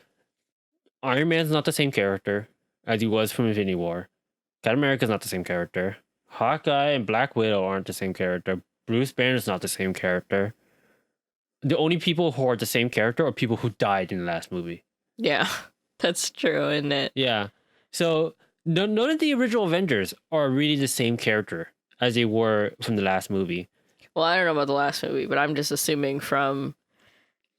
Iron Man's not the same character as he was from Infinity War. Captain America's not the same character. Hawkeye and Black Widow aren't the same character. Bruce Banner's not the same character. The only people who are the same character are people who died in the last movie. Yeah, that's true, isn't it? Yeah. So none of the original Avengers are really the same character as they were from the last movie. Well, I don't know about the last movie, but I'm just assuming from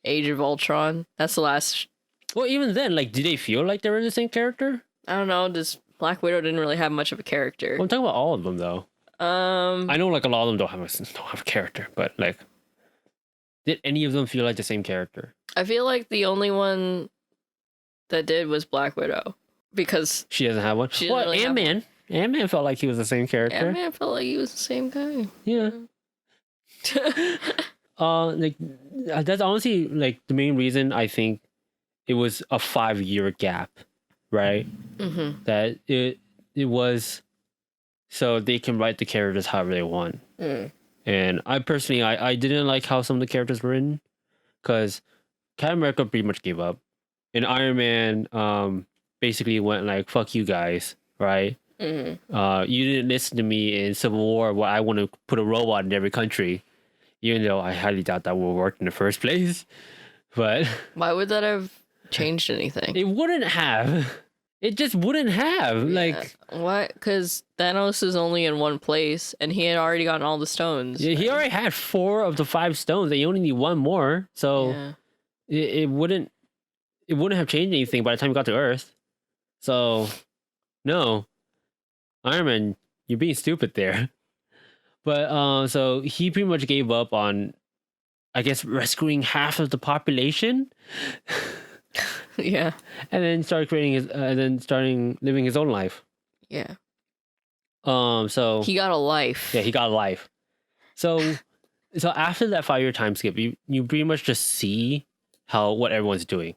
Age of Ultron. That's the last... Well, even then, like, do they feel like they were the same character? I don't know. Black Widow didn't really have much of a character. Well, I'm talking about all of them, though. I know, like, a lot of them don't have a character, but like, did any of them feel like the same character? I feel like the only one that did was Black Widow, because she doesn't have one. Well, really Ant-Man. Ant-Man felt like he was the same character. Ant-Man felt like he was the same guy. Yeah. Like, that's honestly like the main reason I think it was a 5-year gap, right? Mm-hmm. That it was so they can write the characters however they want. And I personally, I didn't like how some of the characters were written, because Captain America pretty much gave up, and Iron Man basically went like, "Fuck you guys," right? Mm-hmm. You didn't listen to me in Civil War, where I want to put a robot in every country, even though I highly doubt that will work in the first place. But why would that have changed anything? It wouldn't have. It just wouldn't have. Yeah. Like, what? Because Thanos is only in one place, and he had already gotten all the stones. Yeah, right? He already had 4 of the 5 stones, and you only need 1 more. So it wouldn't have changed anything by the time you got to Earth. So no, Iron Man, you're being stupid there. But so he pretty much gave up on, I guess, rescuing half of the population. Yeah. And then started living his own life. Yeah. So he got a life. Yeah, he got a life. So after that 5-year time skip, you pretty much just see what everyone's doing,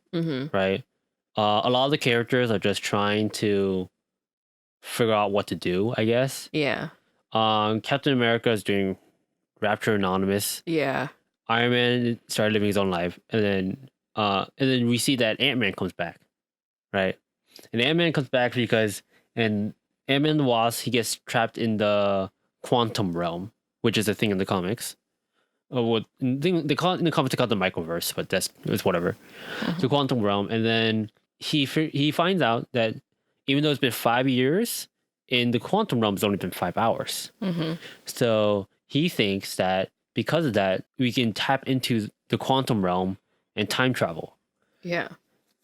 right? A lot of the characters are just trying to figure out what to do, I guess. Yeah. Captain America is doing Rapture Anonymous. Yeah. Iron Man started living his own life, and then we see that Ant-Man comes back, right? And Ant-Man comes back because Ant-Man and the Wasp, he gets trapped in the quantum realm, which is a thing in the comics. They call it in the comics, they call it the microverse, but it's whatever. The quantum realm, and then he finds out that even though it's been 5 years, in the quantum realm it's only been 5 hours. So he thinks that because of that, we can tap into the quantum realm and time travel. Yeah.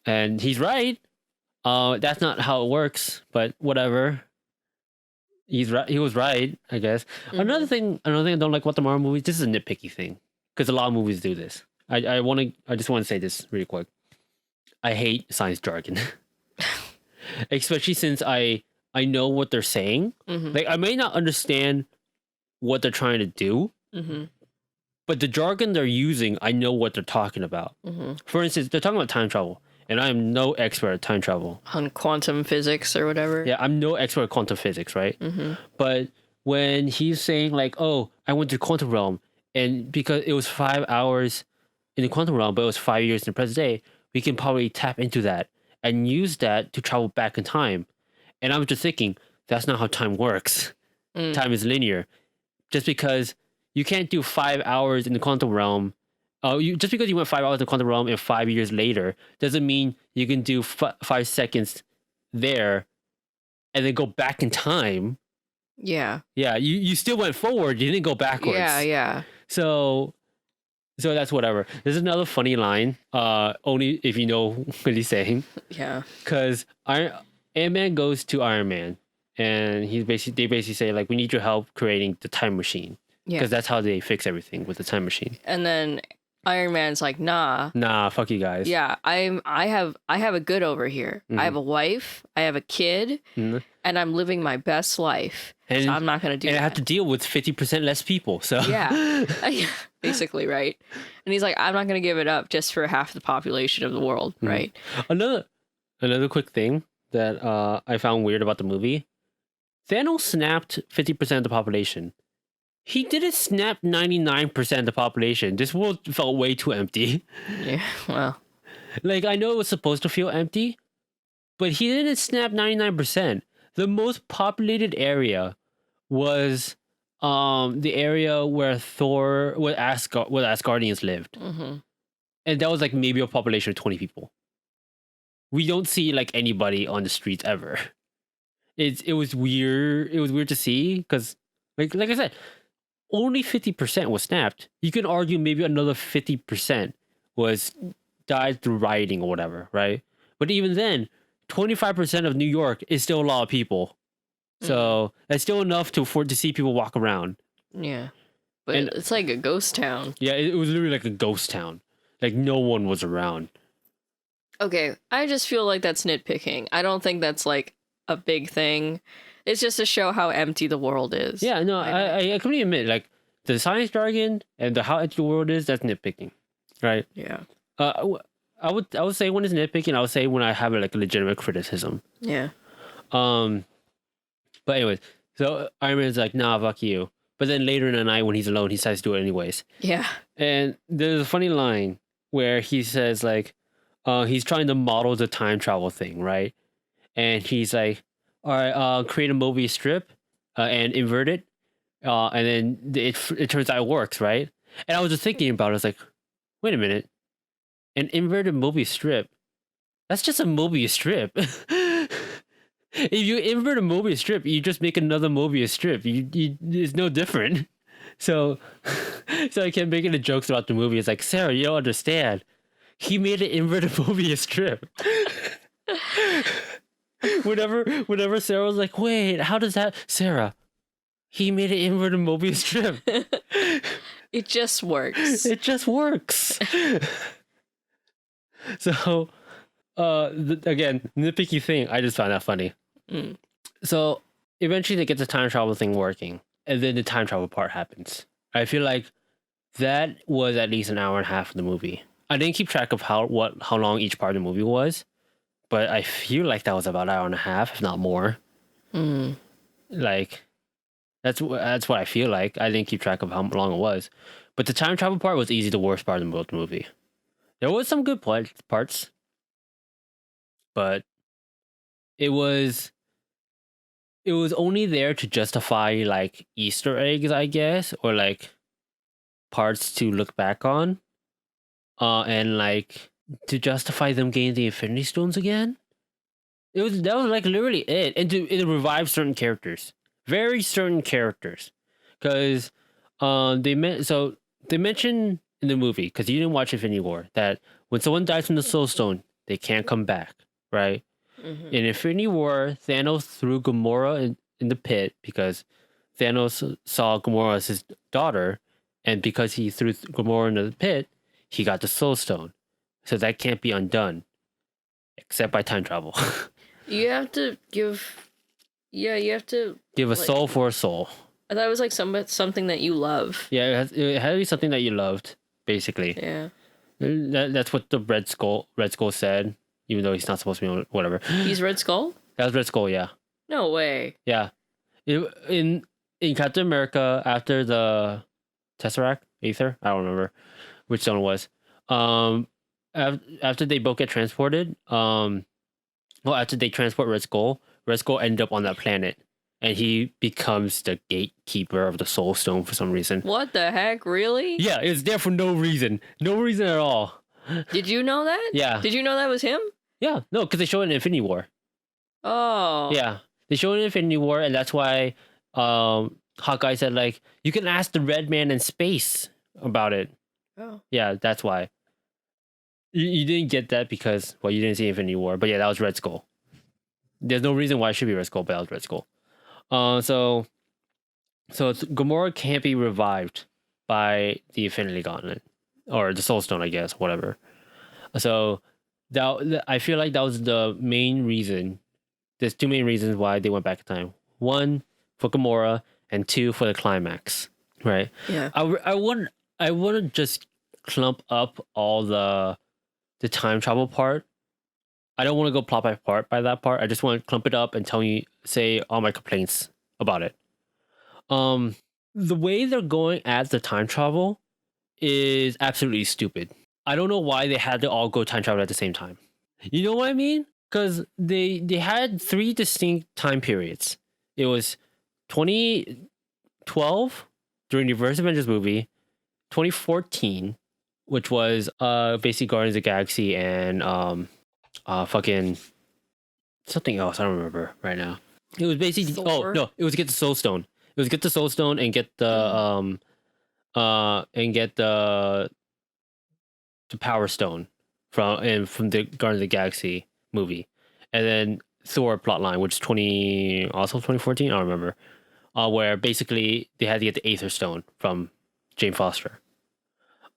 And he's right. That's not how it works, but whatever. He's right. He was right, I guess. Another thing I don't like about the Marvel movies, this is a nitpicky thing, because a lot of movies do this. I just want to say this really quick. I hate science jargon. Especially since I know what they're saying. Like, I may not understand what they're trying to do, but the jargon they're using, I know what they're talking about. For instance, they're talking about time travel, and I am no expert at time travel. On quantum physics or whatever? Yeah, I'm no expert at quantum physics, right? But when he's saying, like, oh, I went to the quantum realm, and because it was 5 hours in the quantum realm, but it was 5 years in the present day, we can probably tap into that and use that to travel back in time. And I'm just thinking, that's not how time works. Time is linear. Just because you can't do 5 hours in the quantum realm, just because you went 5 hours in the quantum realm and 5 years later doesn't mean you can do 5 seconds there and then go back in time. Yeah. Yeah, you still went forward. You didn't go backwards. Yeah. So that's whatever. There's another funny line. Only if you know what he's saying. Yeah. Because Ant-Man goes to Iron Man, and they basically say like, we need your help creating the time machine. Yeah. Because that's how they fix everything with the time machine. And then Iron Man's like, nah, fuck you guys. Yeah, I have a good over here. I have a wife, I have a kid, and I'm living my best life. And, so I'm not going to do that. And I have to deal with 50% less people. So yeah, basically, right? And he's like, I'm not going to give it up just for half the population of the world, right? Another quick thing that I found weird about the movie. Thanos snapped 50% of the population. He didn't snap 99% of the population. This world felt way too empty. Yeah, well. Like, I know it was supposed to feel empty, but he didn't snap 99%. The most populated area was the area where Asgardians lived. And that was like maybe a population of 20 people. We don't see like anybody on the streets ever. It was weird. It was weird to see because like I said, only 50% was snapped. You can argue maybe another 50% was died through rioting or whatever, right? But even then, 25% of New York is still a lot of people. So that's still enough to see people walk around. Yeah. But it's like a ghost town. Yeah, it was literally like a ghost town. Like no one was around. Okay, I just feel like that's nitpicking. I don't think that's like a big thing. It's just to show how empty the world is. Yeah, no, I completely admit, like, the science jargon and how empty the world is, that's nitpicking, right? Yeah. I would say when it's nitpicking, I would say when I have like a legitimate criticism. Yeah. But anyways, so Iron Man's like, nah, fuck you. But then later in the night when he's alone, he decides to do it anyways. Yeah. And there's a funny line where he says like, he's trying to model the time travel thing, right? And he's like, all right, create a movie strip and invert it. And then it turns out it works, right? And I was just thinking about it. I was like, wait a minute. An inverted movie strip, that's just a Mobius strip. If you invert a Mobius strip, you just make another Mobius strip. It's no different. So I kept making the jokes about the movie. It's like, Sarah, you don't understand. He made an inverted Mobius strip. Whenever Sarah was like, wait, how does that... Sarah, he made an inverted Mobius strip. It just works. It just works. So, again, nitpicky thing, I just found that funny. So, eventually they get the time travel thing working, and then the time travel part happens. I feel like that was at least an hour and a half of the movie. I didn't keep track of how long each part of the movie was, but I feel like that was about an hour and a half, if not more. Like, that's what I feel like. I didn't keep track of how long it was, but the time travel part was easily the worst part of the movie. There was some good parts, but it was only there to justify like Easter eggs, I guess, or like parts to look back on, and like to justify them getting the Infinity Stones again. That was like literally it, and to revive certain characters, very certain characters, because they mention in the movie, because you didn't watch Infinity War, that when someone dies from the Soul Stone, they can't come back, right? In Infinity War, Thanos threw Gamora in the pit because Thanos saw Gamora as his daughter, and because he threw Gamora into the pit, he got the Soul Stone. So that can't be undone, except by time travel. You have to give... Yeah, you have to... Give a soul for a soul. I thought it was like something that you love. Yeah, it had to be something that you loved, basically. Yeah. That's what the Red Skull said, even though he's not supposed to be, whatever. He's Red Skull? That was Red Skull, yeah. No way. Yeah. In Captain America, after the Tesseract, Aether, I don't remember which stone it was. After they both get transported, after they transport Red Red Skull ended up on that planet, and he becomes the gatekeeper of the Soul Stone for some reason. What the heck? Really? Yeah, it's there for no reason. No reason at all. Did you know that? Yeah. Did you know that was him? Yeah, no, because they show it in Infinity War. Oh. Yeah, they show it in Infinity War, and that's why Hawkeye said, like, you can ask the Red Man in space about it. Oh. Yeah, that's why. You didn't get that because, well, you didn't see Infinity War, but yeah, that was Red Skull. There's no reason why it should be Red Skull, but that was Red Skull. So Gamora can't be revived by the Infinity Gauntlet or the Soul Stone, I guess, whatever. So I feel like that was the main reason. There's two main reasons why they went back in time. One for Gamora, and two for the climax. Right? Yeah. I want to just clump up all the time travel part. I don't want to go plot by part by that part. I just want to clump it up and say all my complaints about it. The way they're going at the time travel is absolutely stupid. I don't know why they had to all go time travel at the same time. You know what I mean? Because they had 3 distinct time periods. It was 2012 during the first Avengers movie, 2014, which was basically Guardians of the Galaxy and fucking something else. I don't remember right now. It was basically Thor? Oh no, it was get the Soul Stone. It was get the Soul Stone and get the the Power Stone from the Guardians of the Galaxy movie, and then Thor plotline, which is 2014. I don't remember. Where basically they had to get the Aether Stone from Jane Foster.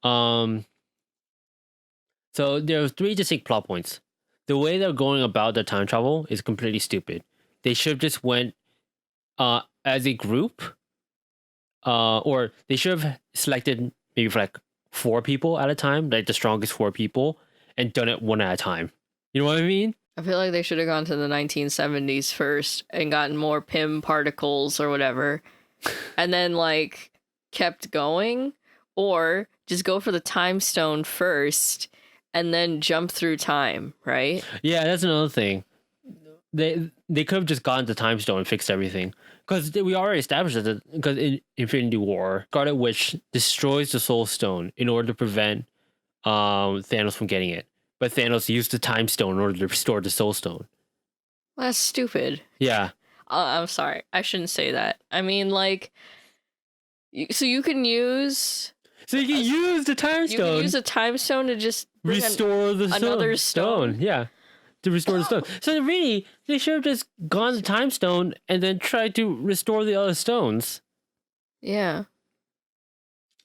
So there are 3 distinct plot points. The way they're going about the time travel is completely stupid. They should have just went as a group, or they should have selected maybe for like 4 people at a time, like the strongest 4 people, and done it one at a time. You know what I mean? I feel like they should have gone to the 1970s first and gotten more Pym particles or whatever, and then like kept going, or just go for the time stone first and then jump through time, right? Yeah, that's another thing. They could have just gotten the time stone and fixed everything, because we already established that because in Infinity War, Scarlet Witch destroys the Soul Stone in order to prevent Thanos from getting it. But Thanos used the time stone in order to restore the Soul Stone. Well, that's stupid. Yeah. I'm sorry. I shouldn't say that. I mean, like, so you can use... So you can use the time stone. You can use a time stone to just restore another stone. Yeah. To restore the stone. So really, they should have just gone the time stone and then tried to restore the other stones. Yeah.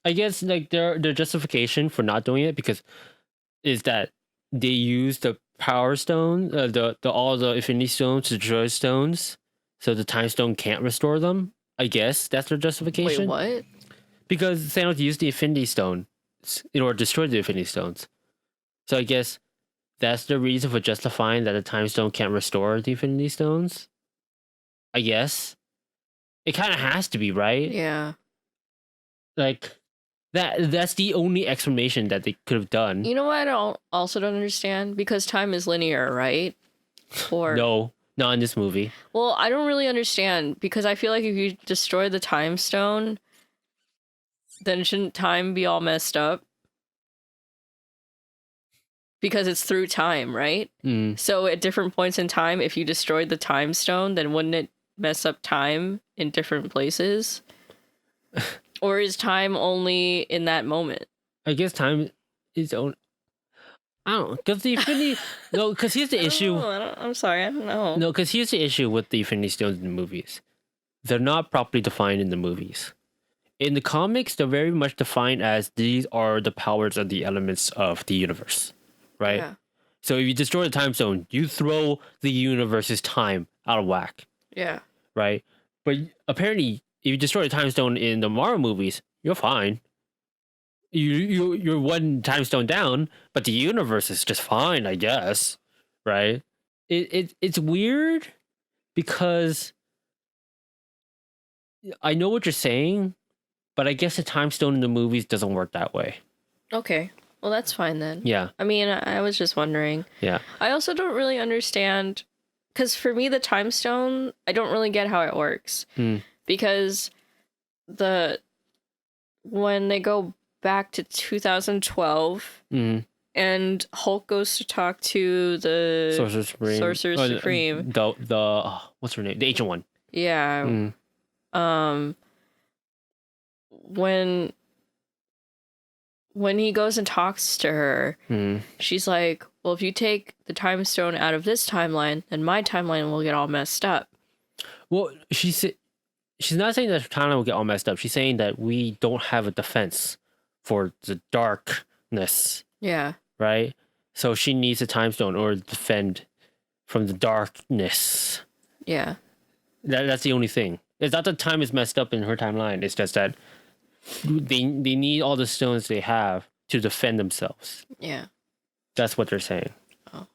I guess like their justification for not doing it is that they use the Power Stone, all the Infinity Stones to destroy stones, so the Time Stone can't restore them. I guess that's their justification. Wait, what? Because Thanos used the Infinity Stone in order to destroy the Infinity Stones. So I guess that's the reason for justifying that the Time Stone can't restore the Infinity Stones. I guess it kind of has to be, right? Yeah. Like that's the only explanation that they could have done. You know what I don't understand? Because time is linear, right? Or No, not in this movie. Well, I don't really understand, because I feel like if you destroy the time stone, then shouldn't time be all messed up? Because it's through time, right? So at different points in time, if you destroyed the time stone, then wouldn't it mess up time in different places? Or is time only in that moment? I guess time is own. I don't know, because the Infinity. No, because here's the issue. I'm sorry, I don't know. No, because here's the issue with the Infinity Stones in the movies. They're not properly defined in the movies. In the comics, they're very much defined as these are the powers of the elements of the universe, right? Yeah. So if you destroy the time stone, you throw the universe's time out of whack. Yeah. Right? But apparently, if you destroy the time stone in the Marvel movies, you're fine. You're 1 time stone down, but the universe is just fine, I guess. Right? It's weird because I know what you're saying, but I guess the time stone in the movies doesn't work that way. Okay. Well, that's fine then. Yeah. I mean, I was just wondering. Yeah. I also don't really understand because for me, the time stone, I don't really get how it works. Because when they go back to 2012 and Hulk goes to talk to the Sorcerer Supreme. The what's her name? The ancient one. Yeah. When he goes and talks to her, she's like, well, if you take the time stone out of this timeline, then my timeline will get all messed up. Well, she's not saying that her timeline will get all messed up. She's saying that we don't have a defense for the darkness. Yeah. Right? So she needs a time stone or defend from the darkness. Yeah. That's the only thing. It's not that time is messed up in her timeline. It's just that they need all the stones they have to defend themselves. Yeah. That's what they're saying. Oh.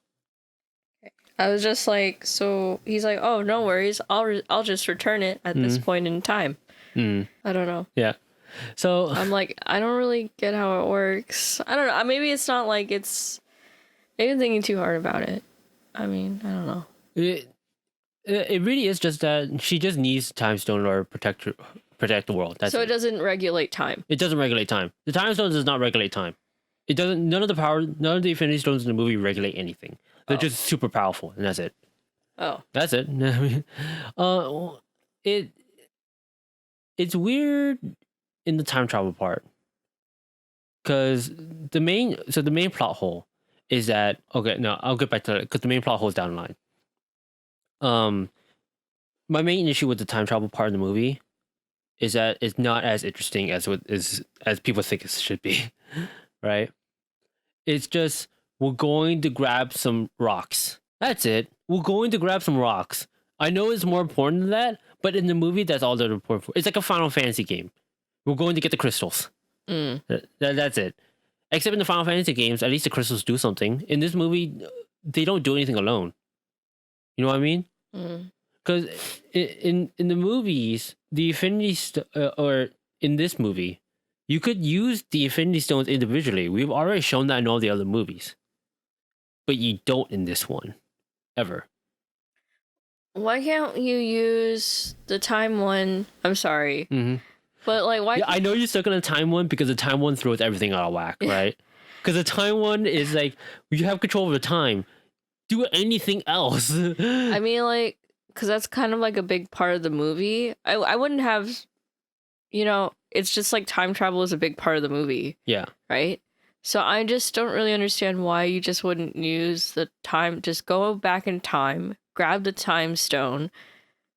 Okay. I was just like, so he's like, oh, no worries. I'll just return it at this point in time. I don't know. Yeah. So I'm like, I don't really get how it works. I don't know. Maybe it's not like it's. Maybe I'm thinking too hard about it. I mean, I don't know. It really is just that she just needs time stone or protect the world. That's so it doesn't regulate time. It doesn't regulate time. The time stone does not regulate time. It doesn't. None of the Infinity Stones in the movie regulate anything. They're just super powerful, and that's it. Oh, that's it. It's weird in the time travel part, because the main plot hole is that I'll get back to it because the main plot hole is down the line. My main issue with the time travel part of the movie is that it's not as interesting as people think it should be, right? It's just we're going to grab some rocks. That's it. We're going to grab some rocks. I know it's more important than that, but in the movie, that's all they're important for. It's like a Final Fantasy game. We're going to get the crystals. That's it. Except in the Final Fantasy games, at least the crystals do something. In this movie, they don't do anything alone. You know what I mean? Because in the movies, the Infinity or in this movie, you could use the Infinity Stones individually. We've already shown that in all the other movies, but you don't in this one, ever. Why can't you use the time one? I'm sorry. But like, why? Yeah, I know you're stuck on a time one because the time one throws everything out of whack, right? Because the time one is like you have control over the time. Do anything else. I mean, like, because that's kind of like a big part of the movie. I wouldn't have, it's just like time travel is a big part of the movie. Yeah. Right. So I just don't really understand why you just wouldn't use the time. Just go back in time, grab the time stone.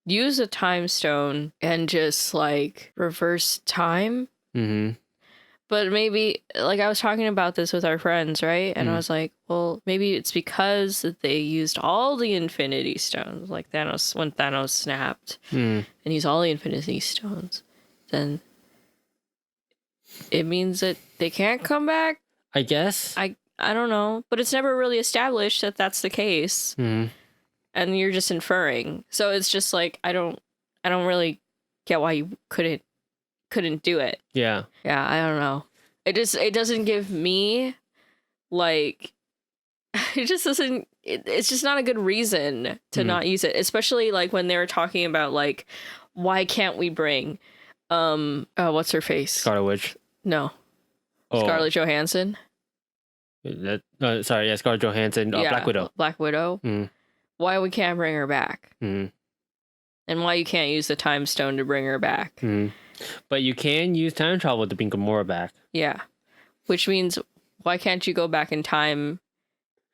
Use a time stone and just like reverse time. But maybe like I was talking about this with our friends, right? And I was like, well, maybe it's because that they used all the Infinity Stones, like when Thanos snapped and used all the Infinity Stones, then it means that they can't come back. I guess. I don't know, but it's never really established that that's the case. And you're just inferring. So it's just like I don't really get why you couldn't do it. Yeah. Yeah, I don't know. It doesn't give me like it just doesn't it's just not a good reason to not use it, especially like when they were talking about like why can't we bring what's her face? Scarlet Witch. No. Scarlett Johansson. Scarlett Johansson, Black Widow. Black Widow. Why we can't bring her back. And why you can't use the time stone to bring her back. But you can use time travel to bring Gamora back. Yeah. Which means, why can't you go back in time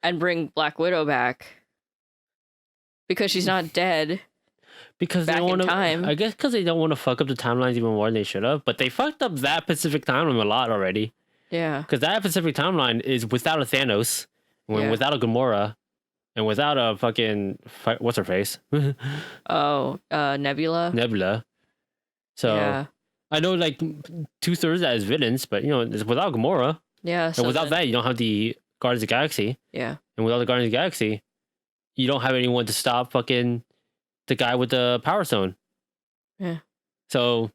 and bring Black Widow back? Because she's not dead. Because back they don't want in time. I guess because they don't want to fuck up the timelines even more than they should have. But they fucked up that Pacific timeline a lot already. Yeah. Because that Pacific timeline is without a Thanos, without a Gamora, and without a fucking what's her face? Nebula. Nebula. So yeah. I know like 2/3 of that is villains, but it's without Gamora. Yeah. So and without that, you don't have the Guardians of the Galaxy. Yeah. And without the Guardians of the Galaxy, you don't have anyone to stop fucking the guy with the Power Stone. Yeah. So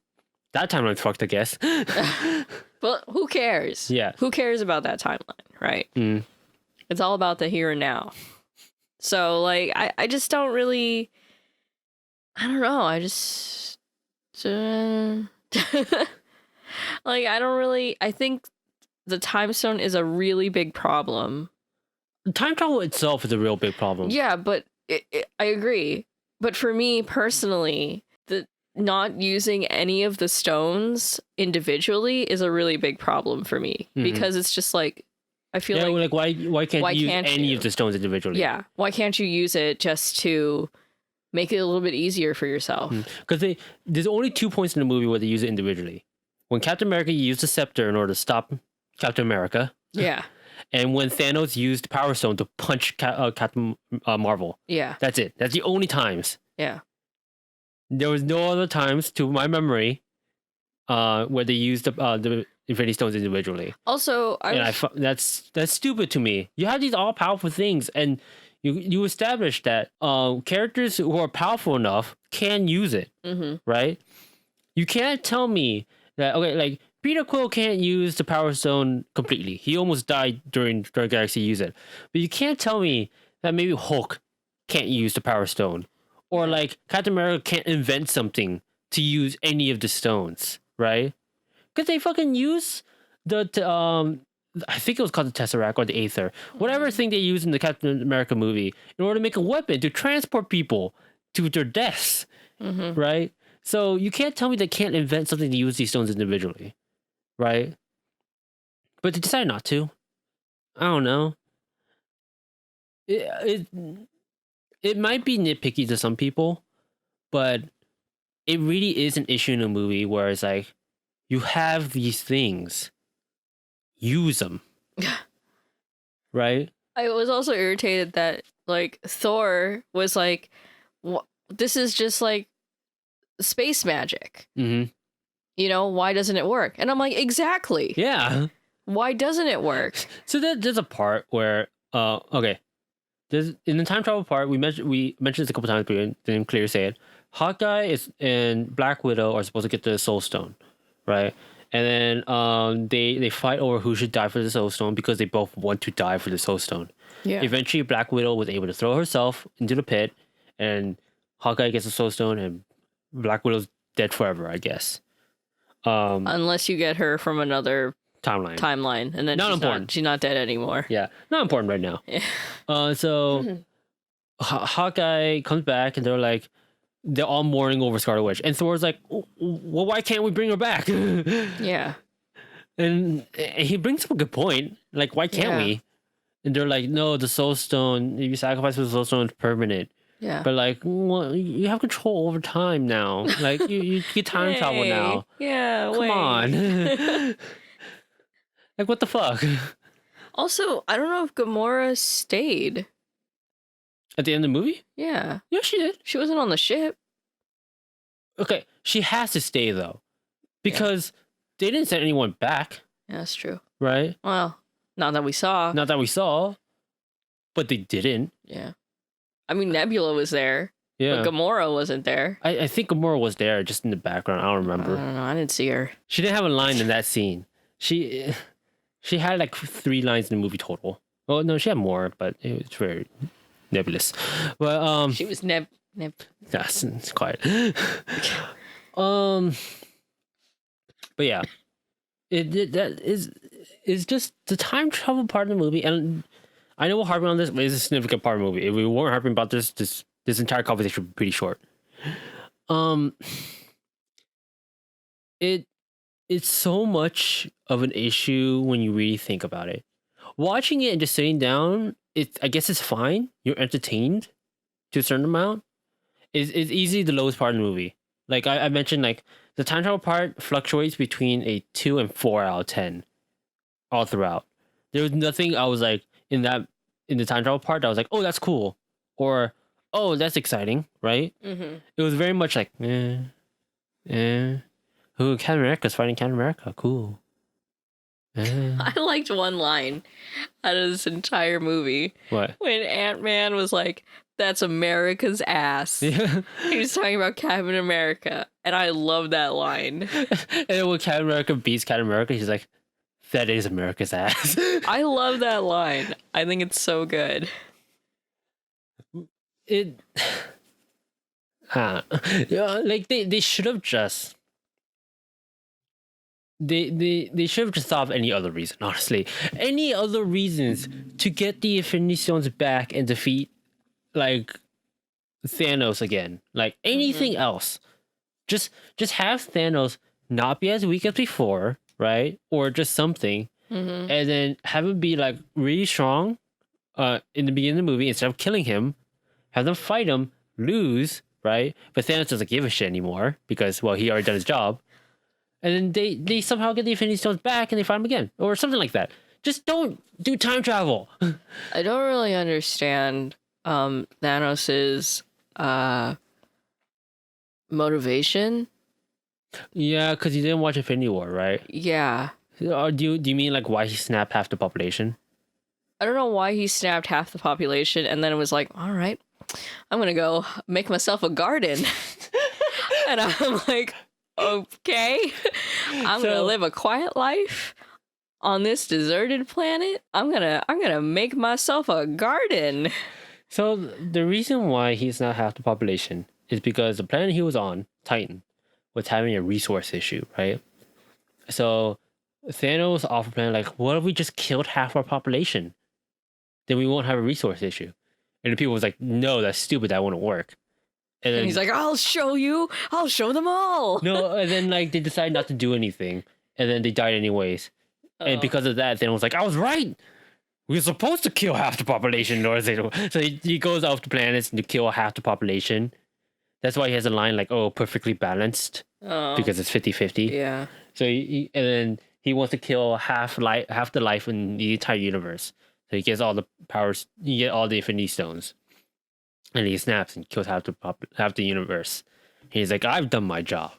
that timeline's fucked, I guess. Well, who cares? Yeah. Who cares about that timeline, right? It's all about the here and now. So like I just don't really. I don't know. I just like I don't really. I think the time stone is a really big problem. Time travel itself is a real big problem. Yeah, but I agree. But for me personally, the not using any of the stones individually is a really big problem for me because it's just like I feel like why can't you use any of the stones individually? Yeah, why can't you use it just to make it a little bit easier for yourself? Because there's only 2 points in the movie where they use it individually. When Captain America used the scepter in order to stop Captain America. Yeah. And when Thanos used Power Stone to punch Captain Marvel. Yeah. That's it. That's the only times. Yeah. There was no other times, to my memory, where they used the Infinity Stones individually. Also, that's stupid to me. You have these all-powerful things, and you establish that characters who are powerful enough can use it, right? You can't tell me that, okay, like, Peter Quill can't use the Power Stone completely. He almost died during Galaxy use it. But you can't tell me that maybe Hulk can't use the Power Stone. Or like Captain America can't invent something to use any of the stones, right? Because they fucking use the I think it was called the Tesseract or the Aether. Whatever thing they use in the Captain America movie in order to make a weapon to transport people to their deaths, right? So you can't tell me they can't invent something to use these stones individually. Right? But they decided not to. I don't know. It might be nitpicky to some people, but it really is an issue in a movie where it's like, you have these things. Use them. Right? I was also irritated that, like, Thor was like, this is just, like, space magic. You know, why doesn't it work? And I'm like, exactly. Yeah. Why doesn't it work? So there's a part where, okay, there's in the time travel part we mentioned this a couple times, but we didn't clearly say it. Hawkeye and Black Widow are supposed to get the Soul Stone, right? And then they fight over who should die for the Soul Stone because they both want to die for the Soul Stone. Yeah. Eventually, Black Widow was able to throw herself into the pit, and Hawkeye gets the Soul Stone, and Black Widow's dead forever, I guess. Unless you get her from another timeline, and then she's not dead anymore. Yeah, not important right now. Yeah. So Hawkeye comes back, and they're all mourning over Scarlet Witch, and Thor's like, well, why can't we bring her back? Yeah. And he brings up a good point. Like, why can't we? And they're like, no, the Soul Stone, if you sacrifice for the Soul Stone, it's permanent. Yeah. But like, well, you have control over time now. Like, you get time travel now. Yeah. Come on. Like, what the fuck? Also, I don't know if Gamora stayed at the end of the movie. Yeah. Yeah, she did. She wasn't on the ship. Okay, she has to stay though, because they didn't send anyone back. Yeah, that's true. Right. Well, not that we saw. But they didn't. Yeah. I mean, Nebula was there. Yeah. But Gamora wasn't there. I think Gamora was there, just in the background. I don't remember. I don't know. I didn't see her. She didn't have a line in that scene. She had like 3 lines in the movie total. Well, no, she had more, but it was very nebulous. But she was neb. Yes, it's quiet. But yeah, that is just the time travel part of the movie, and I know we're harping on this, but it's a significant part of the movie. If we weren't harping about this entire conversation would be pretty short. It's so much of an issue when you really think about it. Watching it and just sitting down, I guess it's fine. You're entertained to a certain amount. It's easily the lowest part of the movie. Like I mentioned, like the time travel part fluctuates between a 2 and 4 out of 10 all throughout. There was nothing I was like in the time travel part that I was like, oh, that's cool, or oh, that's exciting, right? Mm-hmm. It was very much like, who Captain America's fighting Captain America, cool. I liked one line out of this entire movie. What? When Ant-Man was like, that's America's ass. Yeah. He was talking about Captain America. And I love that line. And then when Captain America beats Captain America, he's like, that is America's ass. I love that line. I think it's so good. it yeah, like they should have just they should have just thought of any other reason, honestly. Any other reasons to get the Infinity Stones back and defeat like Thanos again. Like anything else. Just have Thanos not be as weak as before, right? Or just something. And then have him be like really strong in the beginning of the movie instead of killing him. Have them fight him, lose, right? But Thanos doesn't give a shit anymore because, well, he already done his job. And then they somehow get the Infinity Stones back and they fight him again. Or something like that. Just don't do time travel. I don't really understand Thanos's motivation. Yeah, because you didn't watch Infinity War, right? Yeah. Or do you mean like why he snapped half the population? I don't know why he snapped half the population and then it was like, all right, I'm gonna go make myself a garden. And I'm like, okay, I'm gonna live a quiet life on this deserted planet. I'm gonna make myself a garden. So the reason why he's not half the population is because the planet he was on, Titan, was having a resource issue, right? So Thanos offered plan like, what if we just killed half our population? Then we won't have a resource issue. And the people was like, no, that's stupid. That won't work. And he's like, I'll show you. I'll show them all. No, and then like they decided not to do anything. And then they died anyways. And because of that, Thanos was like, I was right. We were supposed to kill half the population. So he goes off the planets to kill half the population. That's why he has a line like, oh, perfectly balanced. Because it's 50-50. Yeah. So and then he wants to kill half the life in the entire universe. So he gets all the powers, you get all the Infinity Stones. And he snaps and kills half the universe. And he's like, I've done my job.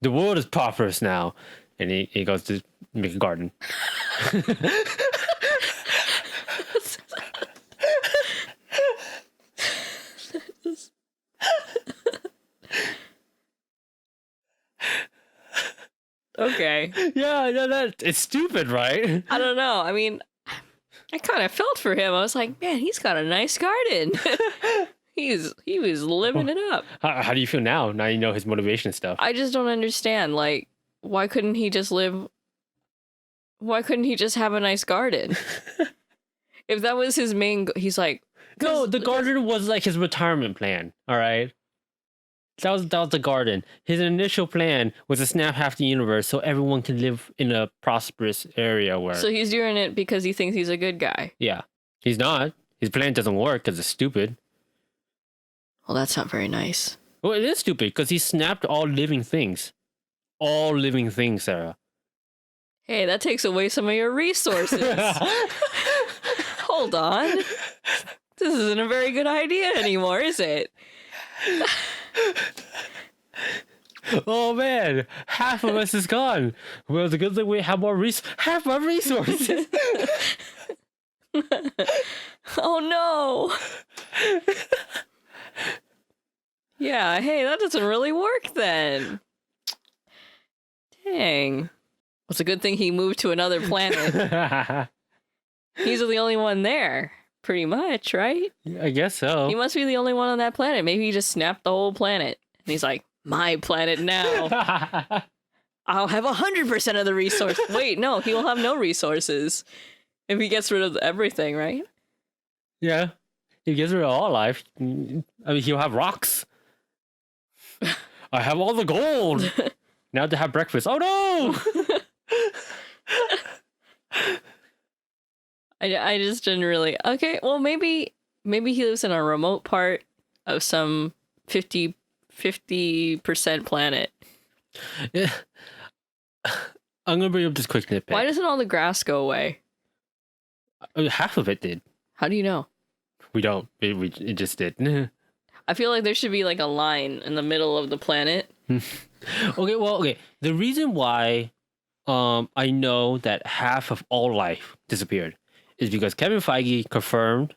The world is prosperous now. And he goes to make a garden. Okay. Yeah, no, it's stupid, right? I don't know. I mean, I kind of felt for him. I was like, man, he's got a nice garden. He was living it up. How do you feel now? Now you know his motivation stuff. I just don't understand. Like, why couldn't he just live? Why couldn't he just have a nice garden? If that was his main, he's like, no, the garden was like his retirement plan. All right. That was the garden. His initial plan was to snap half the universe so everyone can live in a prosperous area where... So he's doing it because he thinks he's a good guy. Yeah. He's not. His plan doesn't work because it's stupid. Well, that's not very nice. Well, it is stupid because he snapped all living things. All living things, Sarah. Hey, that takes away some of your resources. Hold on. This isn't a very good idea anymore, is it? Oh man, half of us is gone. Well, it's a good thing we have half our resources. Oh no. Yeah, hey, that doesn't really work then. Dang. It's a good thing he moved to another planet. He's the only one there. Pretty much, right? I guess so. He must be the only one on that planet. Maybe he just snapped the whole planet. And he's like, my planet now. I'll have 100% of the resources. Wait, no, he will have no resources if he gets rid of everything, right? Yeah. If he gets rid of all life, I mean, he'll have rocks. I have all the gold. Now to have breakfast. Oh no! I just didn't really... Okay, well, maybe he lives in a remote part of some 50% planet. Yeah. I'm gonna bring up this quick nitpick. Why doesn't all the grass go away? Half of it did. How do you know? We don't. It just did. I feel like there should be like a line in the middle of the planet. Okay. The reason why I know that half of all life disappeared is because Kevin Feige confirmed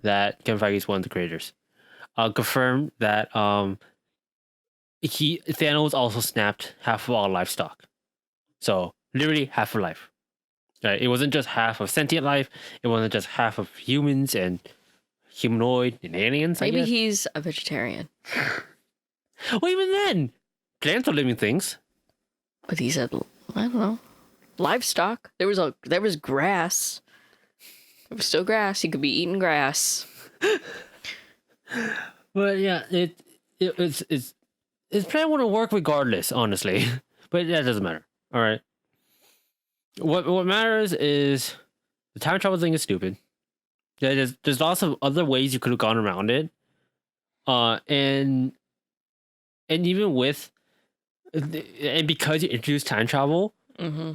that Kevin Feige is one of the creators. Confirmed that Thanos also snapped half of all livestock. So literally half of life. Right? It wasn't just half of sentient life. It wasn't just half of humans and humanoid and aliens. Maybe he's a vegetarian. Well, even then, plants are living things. But he said, I don't know, livestock. There was grass. There was still grass. He could be eating grass. But yeah, it's his plan wouldn't work regardless, honestly. But that doesn't matter. All right. What matters is the time travel thing is stupid. Yeah, there's lots of other ways you could have gone around it. And even with and because you introduced time travel,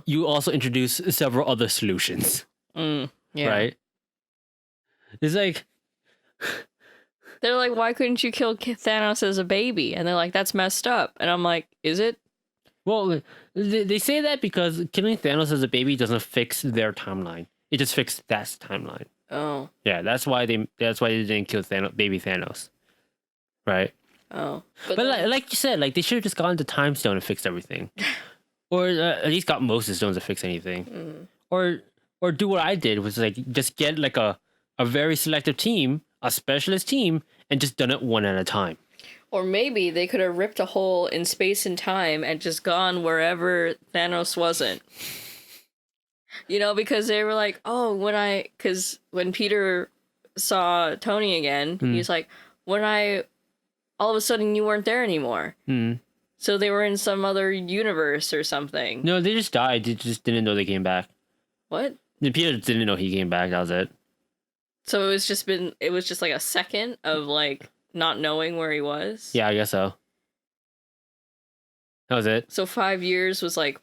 you also introduce several other solutions. Yeah. Right? It's like they're like, why couldn't you kill Thanos as a baby? And they're like, that's messed up. And I'm like, is it? Well, they say that because killing Thanos as a baby doesn't fix their timeline. It just fixed that timeline. Oh. Yeah, that's why they didn't kill baby Thanos. Right? Oh. But like you said, like they should have just gotten the time stone and fixed everything. Or at least got most of the stones to fix anything. Or do what I did, was like just get like a very selective team, a specialist team, and just done it one at a time. Or maybe they could have ripped a hole in space and time and just gone wherever Thanos wasn't. You know, because they were like, oh, when Peter saw Tony again, he was like, all of a sudden you weren't there anymore. So they were in some other universe or something. No, they just died. They just didn't know they came back. What? Peter didn't know he came back. That was it. So it was just like a second of like not knowing where he was? Yeah, I guess so. That was it. So 5 years was like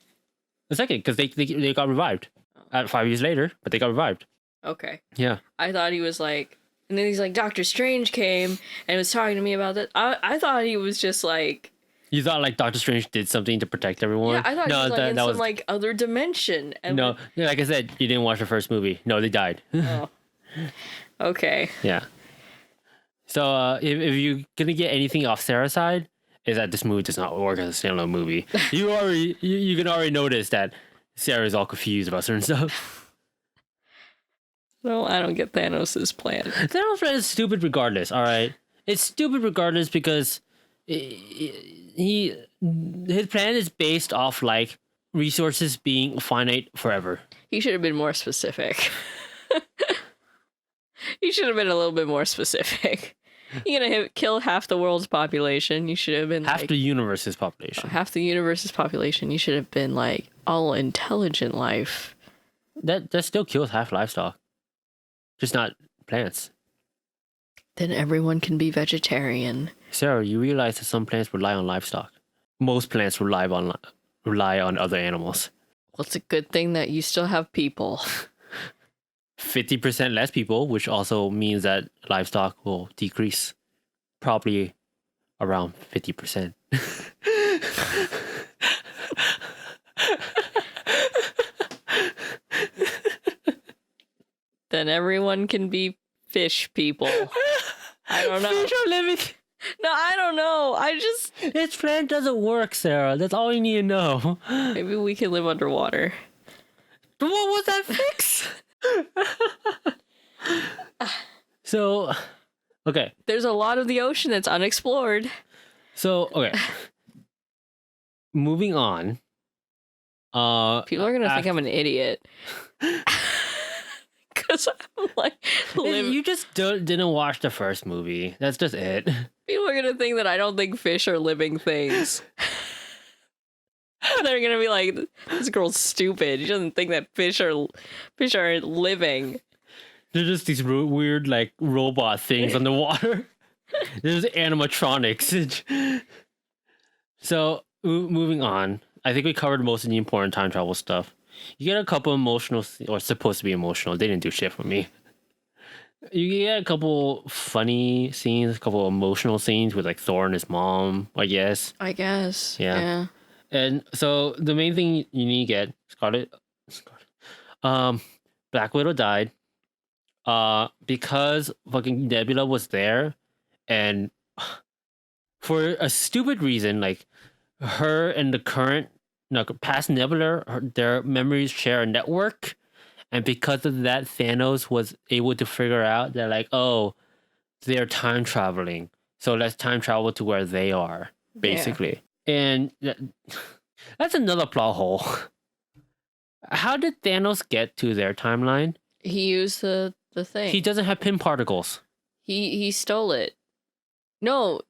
a second, because they got revived. 5 years later, but they got revived. Okay. Yeah. I thought he was like, and then he's like, Doctor Strange came and was talking to me about that. I thought he was just like. You thought like Doctor Strange did something to protect everyone? Yeah, I thought he was like in some like other dimension. And no, like I said, you didn't watch the first movie. No, they died. Oh. Okay. Yeah. So if you're gonna get anything off Sarah's side, is that this movie does not work as a standalone movie. You can already notice that Sarah's all confused about certain stuff. No, I don't get Thanos' plan. Thanos' plan is stupid regardless, all right? It's stupid regardless because his plan is based off like resources being finite forever. He should have been more specific. He should have been a little bit more specific. You're gonna kill half the world's population. You should have been half the universe's population. Half the universe's population. You should have been like all intelligent life. That still kills half livestock, just not plants. Then everyone can be vegetarian. Sarah, you realize that some plants rely on livestock. Most plants rely on other animals. Well, it's a good thing that you still have people. 50% less people, which also means that livestock will decrease probably around 50%. Then everyone can be fish people. I don't know. Fish are living. No, I don't know. This plan doesn't work, Sarah. That's all you need to know. Maybe we can live underwater. What was that fix? So, okay. There's a lot of the ocean that's unexplored. So, okay. Moving on. People are gonna think I'm an idiot. Because I'm like, you just didn't watch the first movie. That's just it. People are gonna think that I don't think fish are living things. They're gonna be like, this girl's stupid. She doesn't think that fish are living. They're just these weird like robot things underwater. There's animatronics. So moving on, I think we covered most of the important time travel stuff. You get a couple emotional, or supposed to be emotional. They didn't do shit for me. You get a couple funny scenes, a couple emotional scenes with like Thor and his mom, I guess. Yeah. And so the main thing you need to get, Scarlet, Black Widow died. Because fucking Nebula was there, and for a stupid reason, like her and the past Nebula, their memories share a network, and because of that, Thanos was able to figure out that like, oh, they're time traveling. So let's time travel to where they are, basically. Yeah. And that's another plot hole. How did Thanos get to their timeline? He used the thing. He doesn't have pin particles. He stole it. No,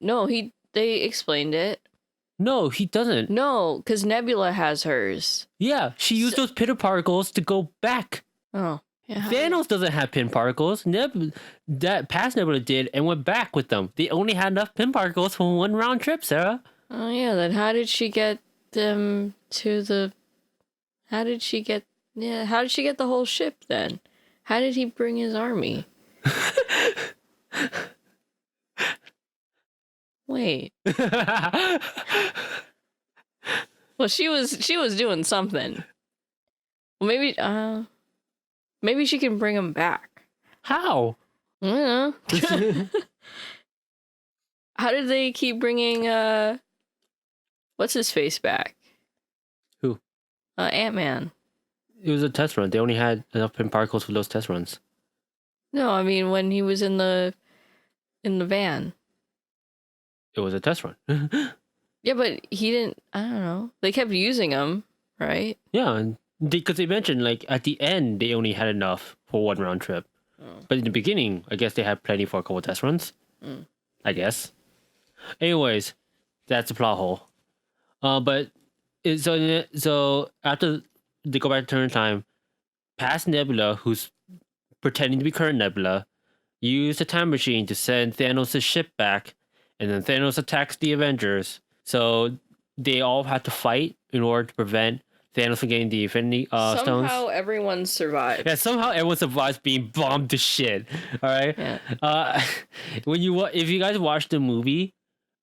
they explained it. No, he doesn't. No, because Nebula has hers. Yeah, she used those pin particles to go back. Oh. Yeah. Thanos doesn't have pin particles. That past Nebula did and went back with them. They only had enough pin particles for one round trip, Sarah. Oh yeah, then how did she get them to the... How did she get the whole ship then? How did he bring his army? Wait. Well, she was doing something. Well, maybe she can bring him back. How? I don't know. How did they keep bringing what's his face back? Who? Ant-Man. It was a test run. They only had enough pin particles for those test runs. No, I mean when he was in the van. It was a test run. Yeah, but he didn't. I don't know. They kept using him, right? Yeah, because they mentioned like at the end they only had enough for one round trip, but in the beginning, I guess they had plenty for a couple test runs. I guess. Anyways, that's a plot hole. But so after they go back to turn time, past Nebula, who's pretending to be current Nebula, use the time machine to send Thanos' ship back, and then Thanos attacks the Avengers. So they all have to fight in order to prevent Thanos from getting the Infinity Stones. Somehow everyone survives. Yeah, somehow everyone survives being bombed to shit. All right. Yeah. If you guys watch the movie,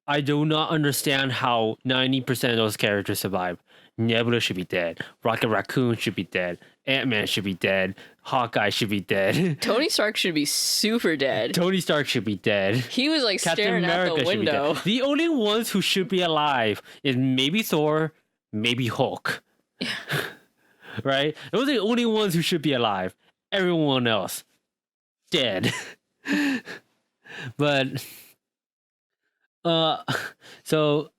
I do not understand how 90% of those characters survive. Nebula should be dead. Rocket Raccoon should be dead. Ant-Man should be dead. Hawkeye should be dead. Tony Stark should be super dead. Tony Stark should be dead. He was like Captain staring America out the window. The only ones who should be alive is maybe Thor, maybe Hulk. Yeah. Right? Those are the only ones who should be alive. Everyone else, dead. But so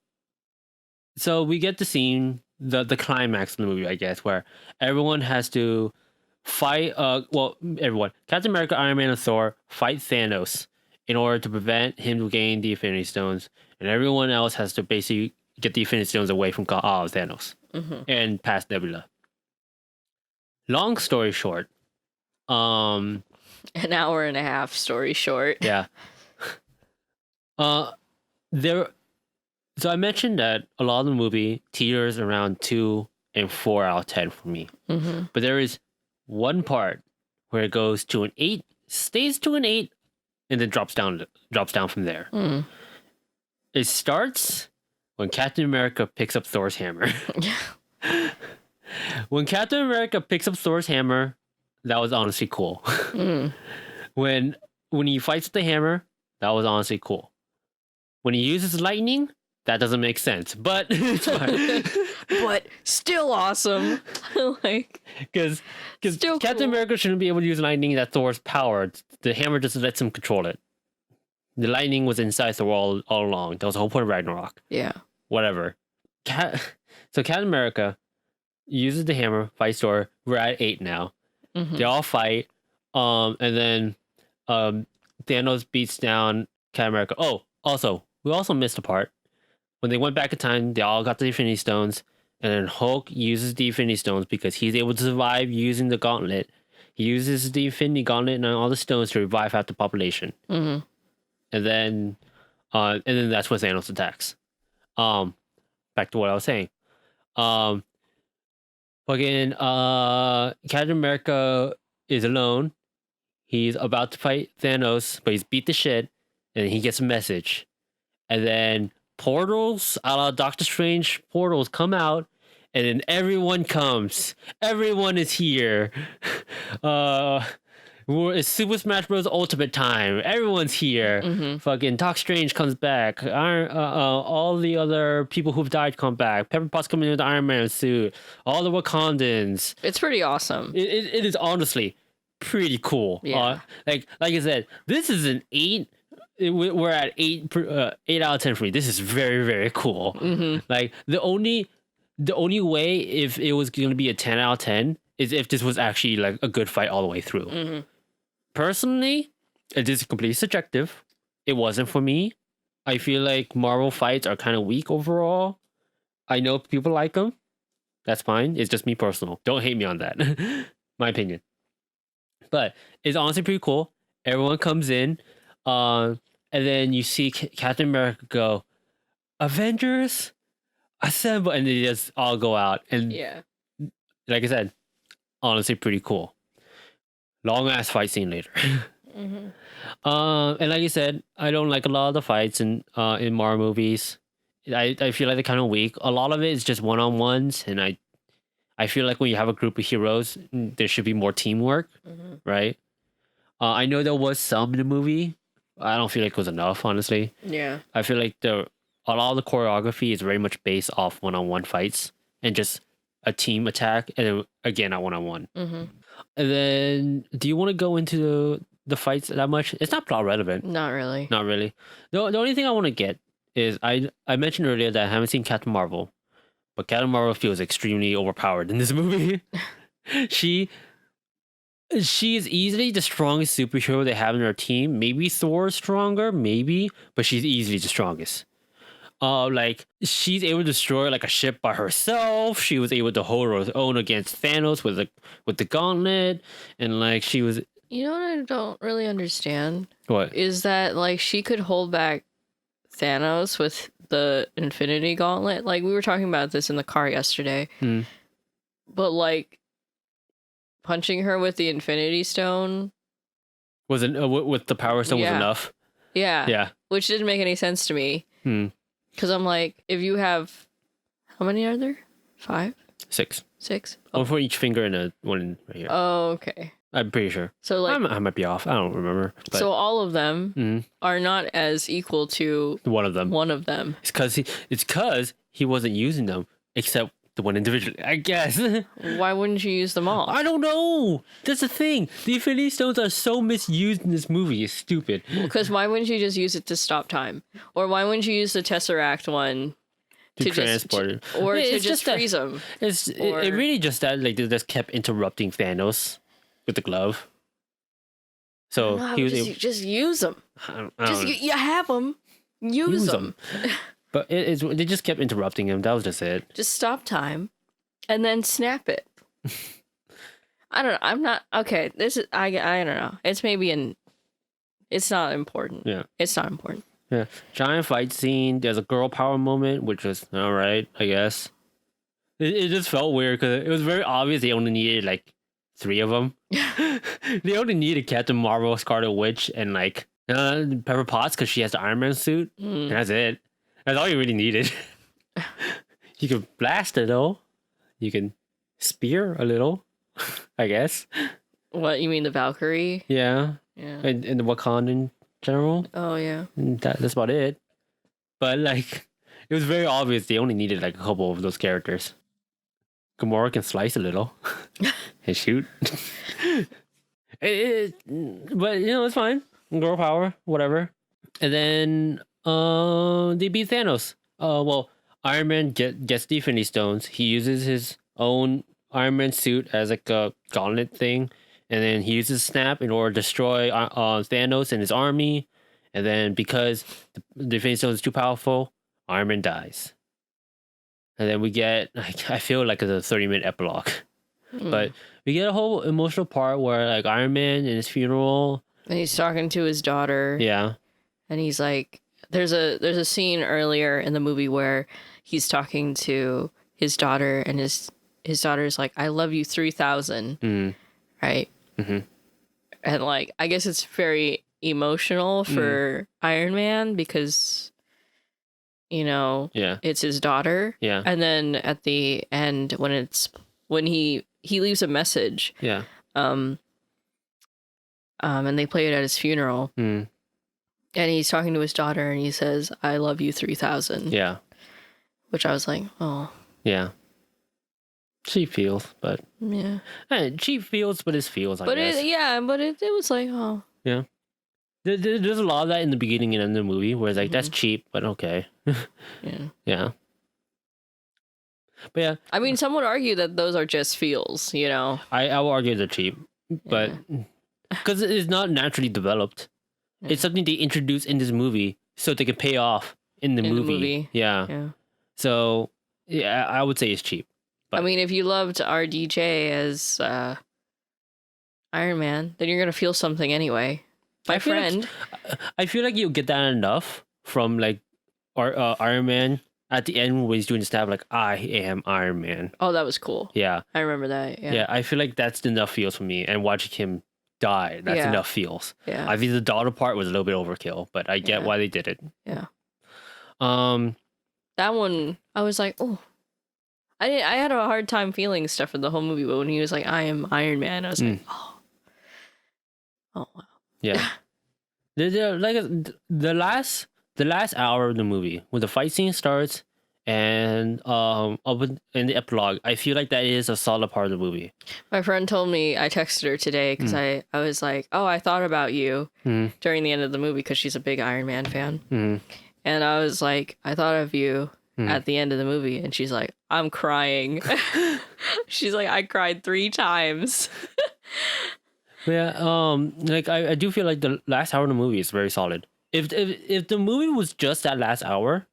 we get the scene, the climax of the movie, I guess, where everyone has to fight everyone. Captain America, Iron Man, and Thor fight Thanos in order to prevent him from getting the Infinity Stones, and everyone else has to basically get the Infinity Stones away from Thanos and past Nebula. Long story short, an hour and a half story short. Yeah. So I mentioned that a lot of the movie teeters around 2 and 4 out of 10 for me. But there is one part where it goes to an 8, stays to an 8, and then drops down from there. It starts when Captain America picks up Thor's hammer. When Captain America picks up Thor's hammer, that was honestly cool. When he fights with the hammer, that was honestly cool. When he uses lightning, that doesn't make sense, but it's fine. But still awesome. Because Captain America shouldn't be able to use lightning. That's Thor's power. The hammer just lets him control it. The lightning was inside Thor all along. That was the whole point of Ragnarok. Yeah. Whatever. So Captain America uses the hammer, fights Thor. We're at 8 now. They all fight. And then Thanos beats down Captain America. Oh, also, we also missed a part. When they went back in time, they all got the Infinity Stones, and then Hulk uses the Infinity Stones because he's able to survive using the gauntlet. He uses the Infinity Gauntlet and all the stones to revive half the population. And then that's when Thanos attacks. Back to what I was saying. Captain America is alone. He's about to fight Thanos, but he's beat the shit, and he gets a message. And then portals, a la Doctor Strange portals, come out, and then everyone comes. Everyone is here. It's Super Smash Bros. Ultimate time. Everyone's here. Fucking Doc Strange comes back. All the other people who've died come back. Pepper Potts coming in with the Iron Man suit. All the Wakandans. It's pretty awesome. It is honestly pretty cool. Yeah. Like I said, this is an 8 we're at 8 out of 10 for me. This is very, very cool. Like the only way if it was going to be a 10 out of 10 is if this was actually like a good fight all the way through. Personally, it is completely subjective. It wasn't for me. I feel like Marvel fights are kind of weak overall. I know people like them. That's fine. It's just me personal. Don't hate me on that. My opinion. But it's honestly pretty cool. Everyone comes in, and then you see Captain America go, Avengers assemble, and they just all go out. And like I said, honestly pretty cool. Long ass fight scene later. And like you said, I don't like a lot of the fights in Marvel movies. I feel like they're kind of weak. A lot of it is just one-on-ones, and I feel like when you have a group of heroes, there should be more teamwork, right? I know there was some in the movie. I don't feel like it was enough, honestly. Yeah. I feel like a lot of the choreography is very much based off one-on-one fights and just a team attack, and then again a one-on-one. And then, do you want to go into the fights that much? It's not plot relevant. Not really. Not really. The only thing I want to get is I mentioned earlier that I haven't seen Captain Marvel, but Captain Marvel feels extremely overpowered in this movie. She is easily the strongest superhero they have in their team. Maybe Thor is stronger, maybe, but she's easily the strongest. Like she's able to destroy like a ship by herself. She was able to hold her own against Thanos with the gauntlet, and like she was. You know what I don't really understand? What is that? Like she could hold back Thanos with the Infinity Gauntlet. Like we were talking about this in the car yesterday, but like punching her with the Infinity Stone wasn't with the Power Stone was enough. Yeah, which didn't make any sense to me. Because I'm like, if you have, how many are there? 5? 6. 6? One for each finger and one right here. Oh, okay. I'm pretty sure. So like, I might be off. I don't remember. But. So all of them are not as equal to one of them. One of them. It's because he wasn't using them except the one individually, I guess. Why wouldn't you use them all? I don't know. That's the thing. The Infinity Stones are so misused in this movie. It's stupid. Because why wouldn't you just use it to stop time? Or why wouldn't you use the Tesseract one to transport it? Or to just freeze them? It really just that like they just kept interrupting Thanos with the glove. So he was able... just use them. You have them. Use them. But they just kept interrupting him. That was just it. Just stop time, and then snap it. I don't know. I'm not okay. This is I don't know. It's maybe it's not important. Yeah, it's not important. Yeah, giant fight scene. There's a girl power moment, which was all right, I guess. It just felt weird because it was very obvious they only needed like 3 of them. They only needed Captain Marvel, Scarlet Witch, and like Pepper Potts because she has the Iron Man suit, and that's it. That's all you really needed. You can blast it though. You can spear a little, I guess. What, you mean the Valkyrie? Yeah. Yeah. And the Wakandan general. Oh yeah. And that's about it. But like, it was very obvious they only needed like a couple of those characters. Gamora can slice a little and shoot. But you know, it's fine. Girl power, whatever. And then they beat Thanos. Well, Iron Man gets the Infinity Stones. He uses his own Iron Man suit as like a gauntlet thing, and then he uses Snap in order to destroy Thanos and his army. And then because the Infinity Stones is too powerful, Iron Man dies. And then we get, I feel like it's a 30-minute epilogue, but we get a whole emotional part where like Iron Man in his funeral, and he's talking to his daughter. Yeah, and he's like. There's a scene earlier in the movie where he's talking to his daughter, and his daughter's like, "I love you 3,000," right? And like, I guess it's very emotional for Iron Man because, you know, it's his daughter. Yeah, and then at the end when he leaves a message. Yeah. And they play it at his funeral. And he's talking to his daughter, and he says, "I love you 3,000." Yeah. Which I was like, oh. Yeah. Cheap feels, but... Yeah. Cheap feels, but it's feels, I guess. But it was like, oh. Yeah. There's a lot of that in the beginning and in the movie where it's like that's cheap, but okay. Yeah. But yeah, I mean, some would argue that those are just feels, you know. I will argue they're cheap, but because it's not naturally developed, it's something they introduce in this movie so they can pay off in the movie. Yeah. So yeah, I would say it's cheap. But I mean, if you loved RDJ as Iron Man, then you're gonna feel something anyway. My friend, I feel like you get that enough from like Iron Man. At the end when he's doing the stab, like, I am Iron Man. Oh, that was cool. Yeah. I remember that. Yeah, I feel like that's enough feels for me. And watching him die, that's enough feels. Yeah. I think the daughter part was a little bit overkill, but I get why they did it. Yeah. That one, I was like, oh. I had a hard time feeling stuff for the whole movie, but when he was like, I am Iron Man, I was like, oh. Oh, wow. Yeah. The last hour of the movie when the fight scene starts and in the epilogue, I feel like that is a solid part of the movie. My friend told me, I texted her today because I was like, oh, I thought about you during the end of the movie because she's a big Iron Man fan. And I was like, I thought of you at the end of the movie. And she's like, I'm crying. She's like, I cried 3 times. Yeah, like I do feel like the last hour of the movie is very solid. If the movie was just that last hour,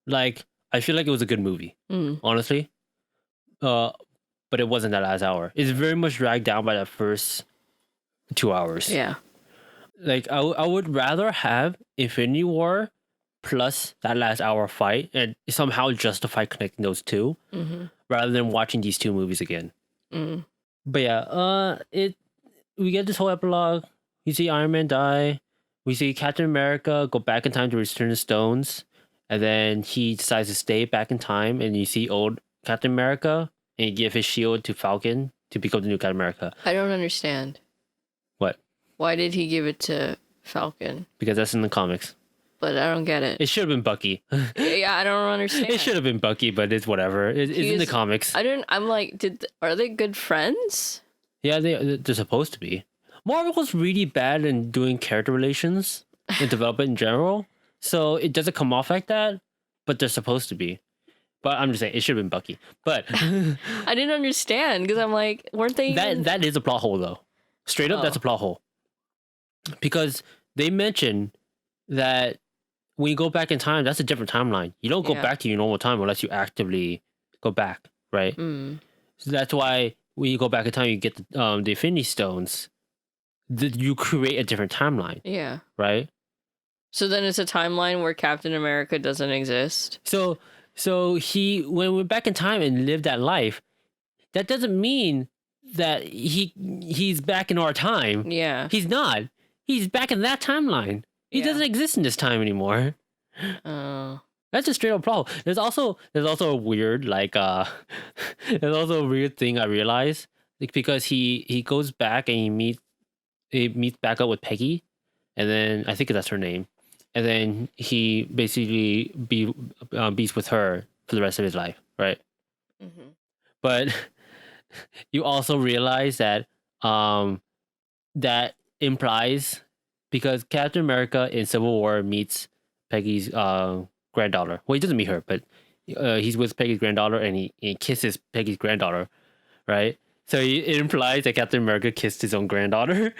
like I feel like it was a good movie, honestly. But it wasn't that last hour. It's very much dragged down by that first 2 hours. Yeah. Like I would rather have Infinity War plus that last hour fight and somehow justify connecting those two, rather than watching these 2 movies again. But yeah, we get this whole epilogue. You see Iron Man die. We see Captain America go back in time to return the stones, and then he decides to stay back in time. And you see old Captain America, and he give his shield to Falcon to become the new Captain America. I don't understand. What? Why did he give it to Falcon? Because that's in the comics. But I don't get it. It should have been Bucky. Yeah, I don't understand. It should have been Bucky, but it's whatever. It's in the comics. I'm like, are they good friends? Yeah, they're supposed to be. Marvel's really bad in doing character relations and development in general, so it doesn't come off like that, but they're supposed to be. But I'm just saying, it should have been Bucky. But I didn't understand, because I'm like, weren't they That is a plot hole, though. Straight up, that's a plot hole. Because they mention that when you go back in time, that's a different timeline. You don't go back to your normal time unless you actively go back, right? So that's why when you go back in time, you get the Infinity Stones. You create a different timeline. Yeah. Right? So then it's a timeline where Captain America doesn't exist. So when we're back in time and live that life, that doesn't mean that he's back in our time. Yeah. He's not. He's back in that timeline. He doesn't exist in this time anymore. Oh. That's a straight up problem. There's also a weird there's also a weird thing I realized. Like, because he goes back and he meets back up with Peggy, and then I think that's her name, and then he basically beats with her for the rest of his life, right? But you also realize that that implies, because Captain America in Civil War meets Peggy's granddaughter. Well, he doesn't meet her, but he's with Peggy's granddaughter, and he kisses Peggy's granddaughter, right? So it implies that Captain America kissed his own granddaughter.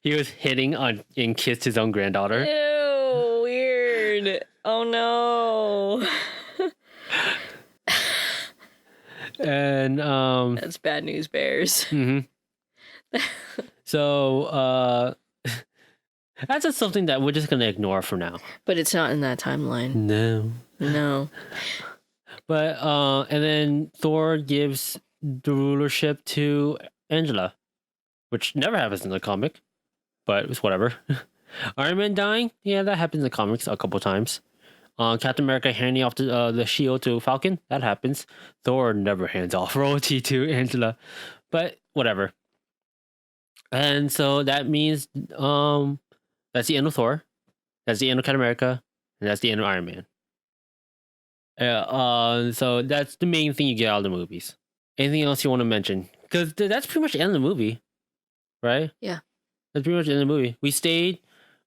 He was hitting on and kissed his own granddaughter. Ew, weird. Oh no. And that's bad news bears. So that's just something that we're just gonna ignore for now. But it's not in that timeline. No. But and then Thor gives the rulership to Angela, which never happens in the comic, but it's whatever. Iron Man dying, yeah, that happens in the comics a couple times. Captain America handing off the shield to Falcon, that happens. Thor never hands off royalty to Angela, but whatever. And so that means that's the end of Thor, that's the end of Captain America, and that's the end of Iron Man. So that's the main thing you get out of the movies. Anything else you want to mention? Because that's pretty much the end of the movie, right? Yeah. That's pretty much in the movie. We stayed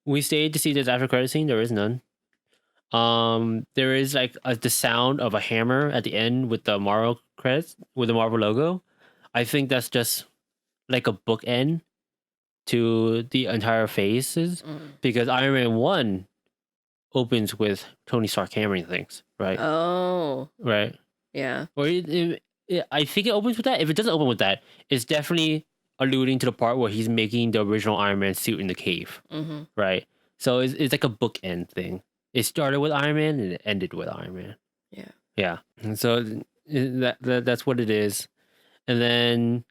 to see this after credit scene. There is none. There is like the sound of a hammer at the end with the Marvel credits with the Marvel logo. I think that's just like a bookend to the entire phases because Iron Man 1 opens with Tony Stark hammering things, right? Oh, right. Yeah. Or I think it opens with that. If it doesn't open with that, it's definitely alluding to the part where he's making the original Iron Man suit in the cave, right? So it's like a bookend thing. It started with Iron Man and it ended with Iron Man. Yeah. Yeah. And so that's what it is. And then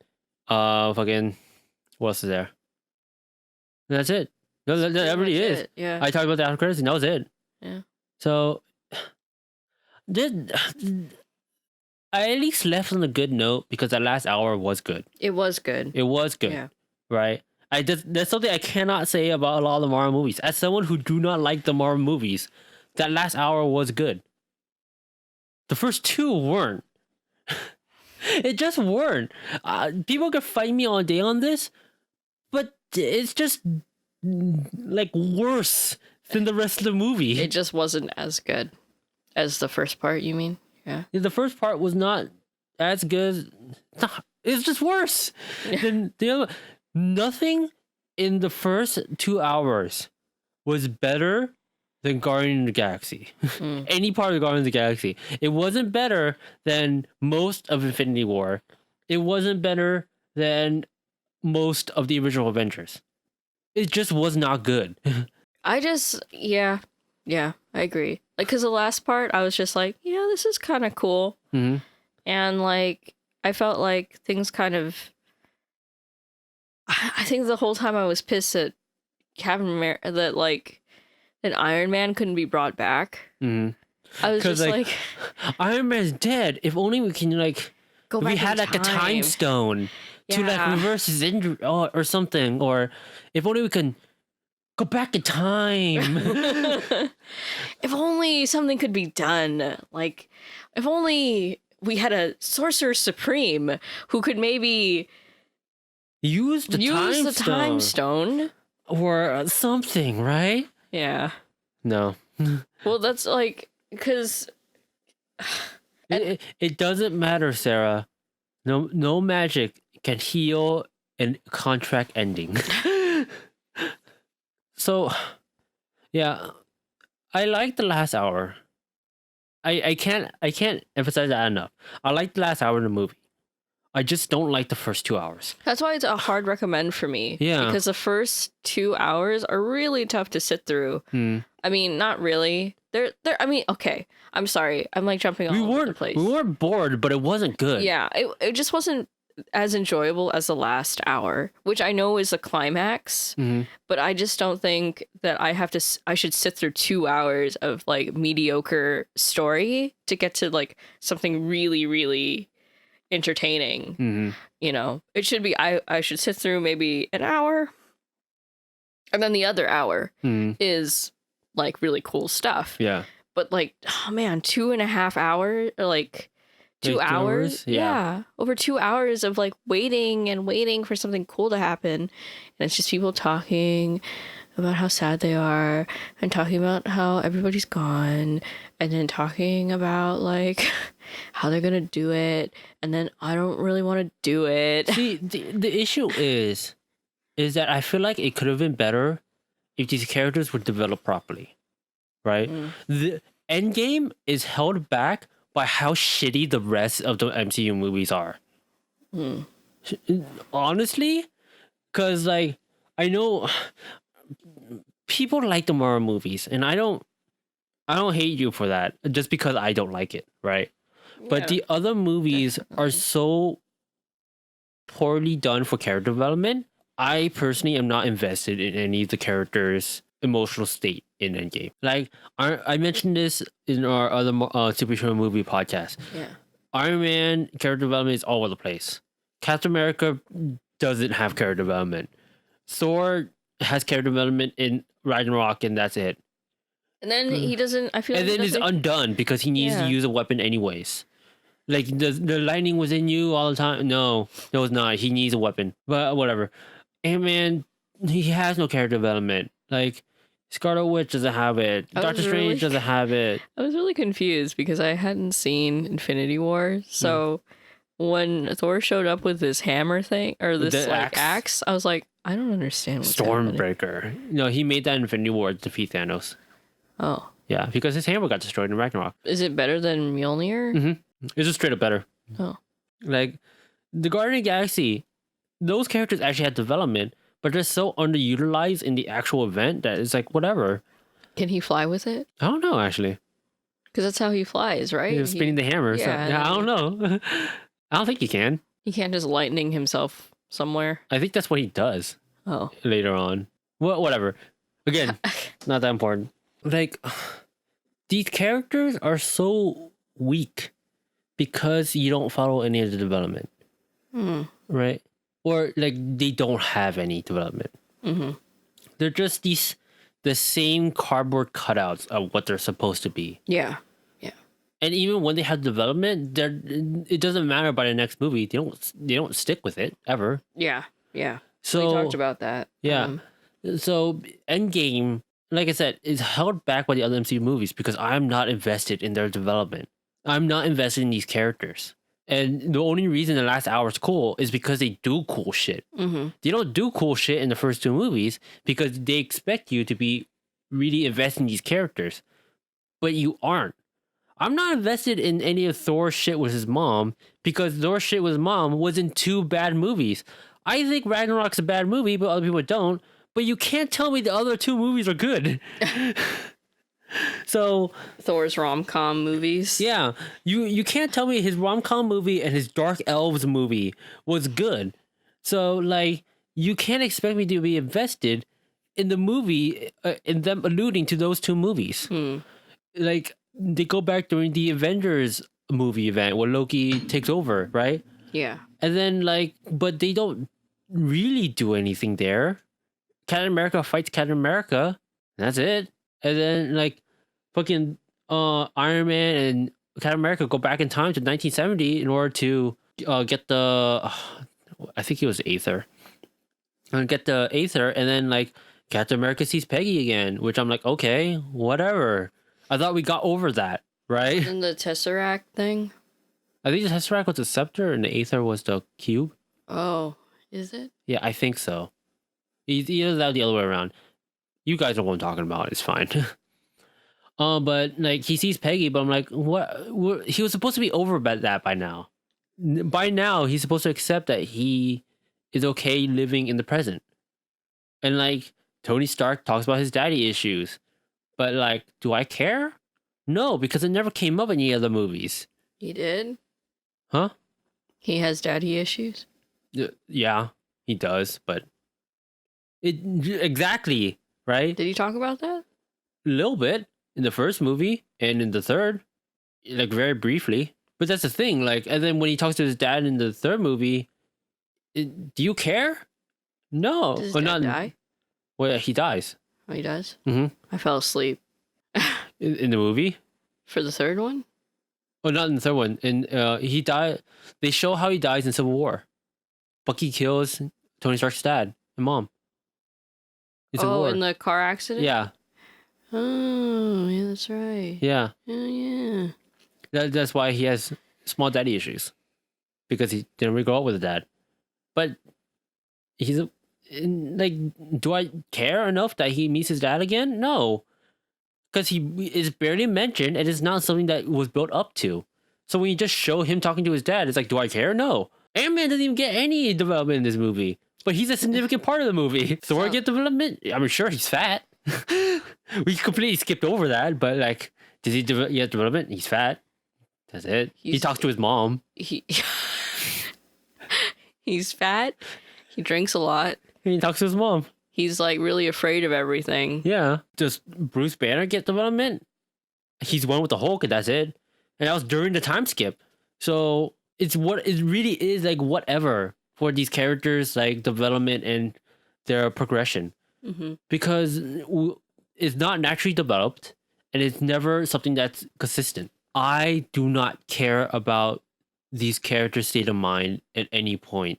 fucking what else is there? And that's it. No, that really is. It. Yeah. I talked about the after credits and that was it. Yeah. So did I at least left on a good note because that last hour was good. It was good. It was good. Yeah. Right? That's something I cannot say about a lot of the Marvel movies. As someone who do not like the Marvel movies, that last hour was good. The first two weren't. It just weren't. People could fight me all day on this, but it's just like worse than the rest of the movie. It just wasn't as good as the first part, you mean? Yeah. The first part was not as good. It's just worse than the other. Nothing in the first 2 hours was better than Guardians of the Galaxy. Any part of Guardians of the Galaxy. It wasn't better than most of Infinity War. It wasn't better than most of the original Avengers. It just was not good. Yeah, I agree. Like, because the last part, I was just like, this is kind of cool. And, like, I felt like things kind of... I think the whole time I was pissed at Captain America, that Iron Man couldn't be brought back. I was just like... Iron Man's dead. If only we can, like... Go back we had, like, a time stone to, like, reverse his injury or something. Or if only we can... Go back in time. If only something could be done. Like, if only we had a Sorcerer Supreme who could maybe use the time stone or something, right? Yeah. No. Well, that's like because it doesn't matter, Sarah. No magic can heal a contract ending. So, yeah, I like the last hour. I can't emphasize that enough. I like the last hour in the movie. I just don't like the first 2 hours. That's why it's a hard recommend for me. Yeah. Because the first 2 hours are really tough to sit through. I mean, not really. They're I mean, okay. I'm sorry. I'm like jumping all over the place. We weren't bored, but it wasn't good. Yeah, it just wasn't as enjoyable as the last hour, which I know is a climax, but I just don't think that I should sit through 2 hours of like mediocre story to get to like something really, really entertaining. It should be, I should sit through maybe an hour and then the other hour is like really cool stuff. Yeah. But like, oh man, 2.5 hours, or like 2 hours? Yeah. Over 2 hours of like waiting and waiting for something cool to happen. And it's just people talking about how sad they are and talking about how everybody's gone and then talking about like how they're going to do it. And then I don't really want to do it. See, the issue is that I feel like it could have been better if these characters were developed properly. Right? The Endgame is held back by how shitty the rest of the MCU movies are. Honestly, because like I know people like the Marvel movies, and I don't hate you for that just because I don't like it, right? Yeah, but the other movies are so poorly done for character development. I personally am not invested in any of the characters' emotional state in Endgame. Like I mentioned this in our other superhero movie podcast. Yeah. Iron Man character development is all over the place. Captain America doesn't have character development. Thor has character development in Ragnarok, and that's it. And then he doesn't. I feel. And like then it's undone because he needs to use a weapon anyways. Like the lightning was in you all the time. No, it's not. He needs a weapon. But whatever. Ant-Man he has no character development. Like Scarlet Witch doesn't have it. Doctor Strange doesn't have it. I was really confused because I hadn't seen Infinity War, so when Thor showed up with this hammer thing or this like axe, I was like, I don't understand what's Stormbreaker. happening. No, he made that in Infinity War to defeat Thanos. Oh. Yeah, because his hammer got destroyed in Ragnarok. Is it better than Mjolnir? Mm-hmm. It's just straight up better. Oh. Like, the Guardian of the Galaxy, those characters actually had development, but they're so underutilized in the actual event that it's like, whatever. Can he fly with it? I don't know, actually. Because that's how he flies, right? He's spinning the hammer. Yeah, so, I don't know. I don't think he can. He can't just lightning himself somewhere. I think that's what he does. Oh. Later on. Well, whatever. Again, not that important. Like, these characters are so weak because you don't follow any of the development. Right? Or, like, they don't have any development. They're just the same cardboard cutouts of what they're supposed to be. Yeah. And even when they have development, it doesn't matter by the next movie. They don't stick with it ever. Yeah. So we talked about that. Yeah. So Endgame, like I said, is held back by the other MCU movies because I'm not invested in their development. I'm not invested in these characters. And the only reason the last hour is cool is because they do cool shit. They don't do cool shit in the first two movies because they expect you to be really invested in these characters. But you aren't. I'm not invested in any of Thor's shit with his mom because Thor's shit with his mom was in two bad movies. I think Ragnarok's a bad movie, but other people don't. But you can't tell me the other two movies are good. So Thor's rom-com movies. Yeah. You can't tell me his rom-com movie and his Dark Elves movie was good. So, like, you can't expect me to be invested in the movie, in them alluding to those two movies. Like, they go back during the Avengers movie event where Loki takes over, right? Yeah. And then, like, but they don't really do anything there. Captain America fights Captain America. And that's it. And then, like, fucking Iron Man and Captain America go back in time to 1970 in order to get the... I think it was Aether. And get the Aether, and then, like, Captain America sees Peggy again, which I'm like, okay, whatever. I thought we got over that, right? And the Tesseract thing? I think the Tesseract was the scepter and the Aether was the cube. Oh, is it? Yeah, I think so. Either that or the other way around. You guys know what I'm talking about. It's fine. But, like, he sees Peggy, but I'm like, what? He was supposed to be over that by now. By now, he's supposed to accept that he is okay living in the present. And, like, Tony Stark talks about his daddy issues. But, like, do I care? No, because it never came up in any other movies. He did? Huh? He has daddy issues? Yeah, he does, but... Exactly, right? Did he talk about that? A little bit. In the first movie and in the third. Like, very briefly. But that's the thing, like, and then when he talks to his dad in the third movie, do you care? No. Does his dad die? Well, he dies. Oh, he does? Mm-hmm. I fell asleep. In the movie? For the third one? Oh, not in the third one. And he died. They show how he dies in Civil War. Bucky kills Tony Stark's dad and mom. In the car accident? Yeah. Oh, yeah, that's right. Yeah. Oh, yeah. That's why he has small daddy issues. Because he didn't really grow up with a dad. But he's like, do I care enough that he meets his dad again? No. Because he is barely mentioned and it's not something that was built up to. So when you just show him talking to his dad, it's like, do I care? No. Ant-Man doesn't even get any development in this movie. But he's a significant part of the movie. Thor get development? I'm sure he's fat. We completely skipped over that, but, like, does he get development? He's fat. That's it. He talks to his mom. He's fat. He drinks a lot. And he talks to his mom. He's, like, really afraid of everything. Yeah. Does Bruce Banner get development? He's one with the Hulk, and that's it. And that was during the time skip. So it really is, like, whatever for these characters, like, development and their progression. Mm-hmm. Because it's not naturally developed and it's never something that's consistent. I do not care about these characters' state of mind at any point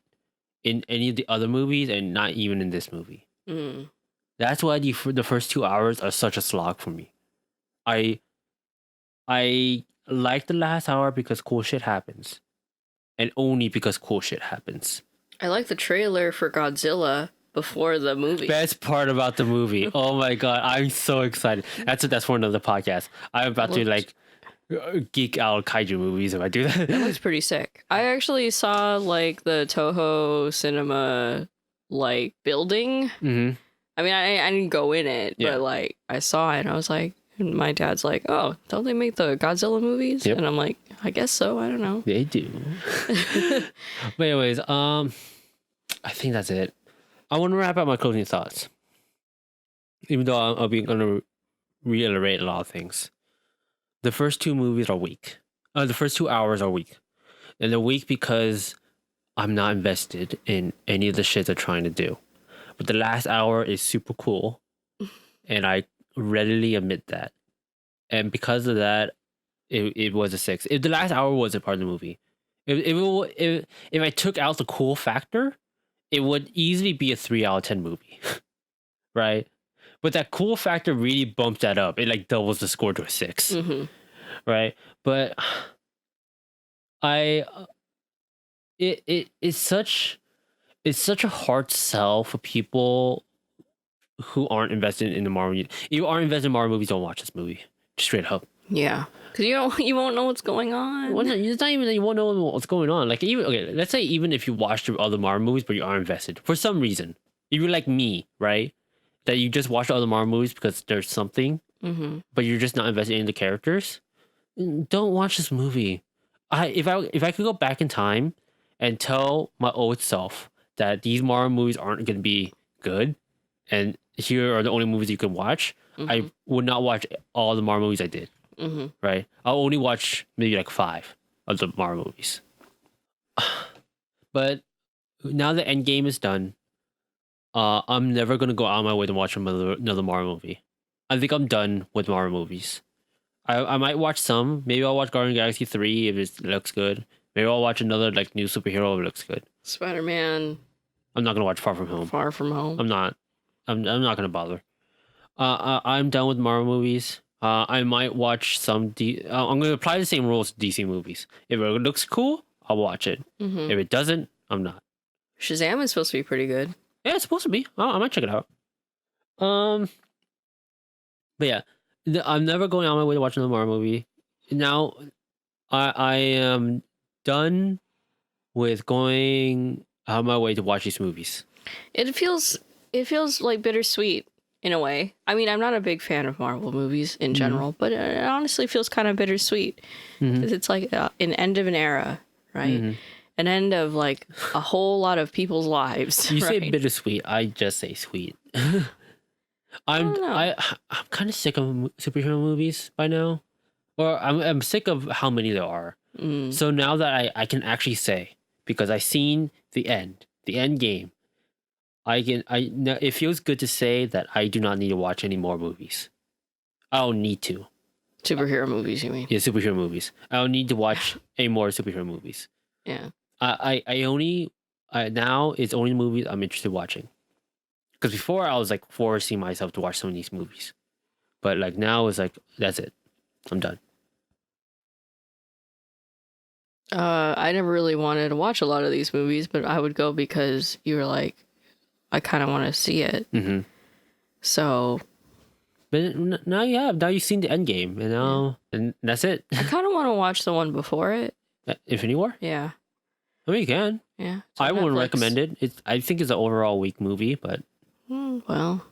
in any of the other movies and not even in this movie. Mm. That's why the first 2 hours are such a slog for me. I like the last hour because cool shit happens, and only because cool shit happens. I like the trailer for Godzilla before the movie. Best part about the movie. Oh my god, I'm so excited. That's for another podcast. I'm about to like geek out kaiju movies if I do that. That looks pretty sick. I actually saw like the Toho Cinema like building. Mm-hmm. I mean, I didn't go in it, but like I saw it and I was like, and my dad's like, oh, don't they make the Godzilla movies? Yep. And I'm like, I guess so. I don't know. They do. But anyways, I think that's it. I want to wrap up my closing thoughts. Even though I'll be going to reiterate a lot of things. The first two movies are weak. The first 2 hours are weak. And they're weak because I'm not invested in any of the shit they're trying to do. But the last hour is super cool. And I readily admit that. And because of that, it was a 6. If the last hour was a part of the movie, if I took out the cool factor, it would easily be a 3 out of 10 movie. Right? But that cool factor really bumps that up. It like doubles the score to a 6. Mm-hmm. Right? But it's such a hard sell for people who aren't invested in the Marvel. If you aren't invested in Marvel movies, don't watch this movie. Just straight up. Yeah, because you won't know what's going on. Well, it's not even that you won't know what's going on. Like let's say even if you watch the other Marvel movies, but you aren't invested for some reason, if you're like me, right, that you just watch the other Marvel movies because there's something, but you're just not invested in the characters, don't watch this movie. If I could go back in time and tell my old self that these Marvel movies aren't going to be good, and here are the only movies you can watch, I would not watch all the Marvel movies I did. Right? I'll only watch maybe like 5 of the Marvel movies. But now that Endgame is done, I'm never going to go out of my way to watch another Marvel movie. I think I'm done with Marvel movies. I might watch some. Maybe I'll watch Guardians of the Galaxy 3 if it looks good. Maybe I'll watch another like new superhero if it looks good. Spider-Man. I'm not gonna watch Far From Home. Far From Home. I'm not gonna bother. I'm done with Marvel movies. I might watch some. I'm gonna apply the same rules to DC movies. If it looks cool, I'll watch it. If it doesn't, I'm not. Shazam is supposed to be pretty good. Yeah, it's supposed to be. I might check it out. But yeah, I'm never going out of my way to watch another Marvel movie. Now, I am done with going out of my way to watch these movies. It feels like bittersweet in a way. I mean, I'm not a big fan of Marvel movies in general, but it honestly feels kind of bittersweet. It's like an end of an era, right? An end of like a whole lot of people's lives. You right? say bittersweet, I just say sweet. I'm kind of sick of superhero movies by now, or I'm sick of how many there are. So now that I can actually say, because I've seen the end game, it feels good to say that I do not need to watch any more movies. I don't need to. Superhero movies, you mean? Yeah, superhero movies. I don't need to watch any more superhero movies. Yeah. Now it's only movies I'm interested in watching. Because before I was like forcing myself to watch some of these movies, but like now it's like that's it, I'm done. I never really wanted to watch a lot of these movies, but I would go because you were like, I kind of want to see it. So, but now you have. Now you've seen the Endgame, and that's it. I kind of want to watch the one before it. Infinity War. Yeah. I mean, you can. Yeah. I wouldn't recommend it. I think it's an overall weak movie, but well,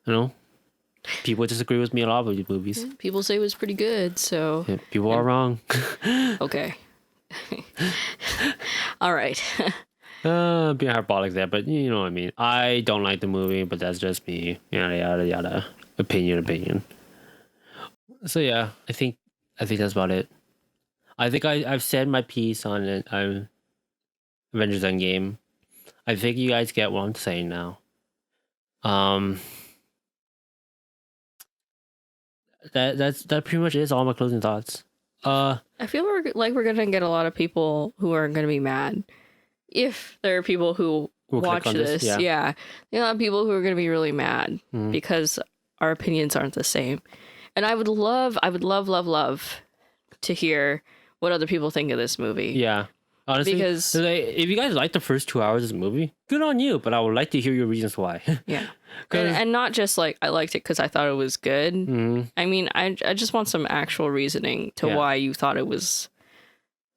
you know, people disagree with me a lot with these movies. Yeah, people say it was pretty good, so yeah, people are wrong. Okay. All right. Being hyperbolic there, but you know what I mean. I don't like the movie, but that's just me. Yada yada yada. Opinion. So yeah, I think that's about it. I think I've said my piece on it. Avengers Endgame. I think you guys get what I'm saying now. That pretty much is all my closing thoughts. I feel like we're gonna get a lot of people who are gonna be mad if there are people who watch this. Yeah. You know, people who are going to be really mad because our opinions aren't the same. And I would love to hear what other people think of this movie. Yeah. Honestly, because if you guys like the first 2 hours of this movie, good on you. But I would like to hear your reasons why. Yeah. And not just like I liked it because I thought it was good. I mean, I just want some actual reasoning to why you thought it was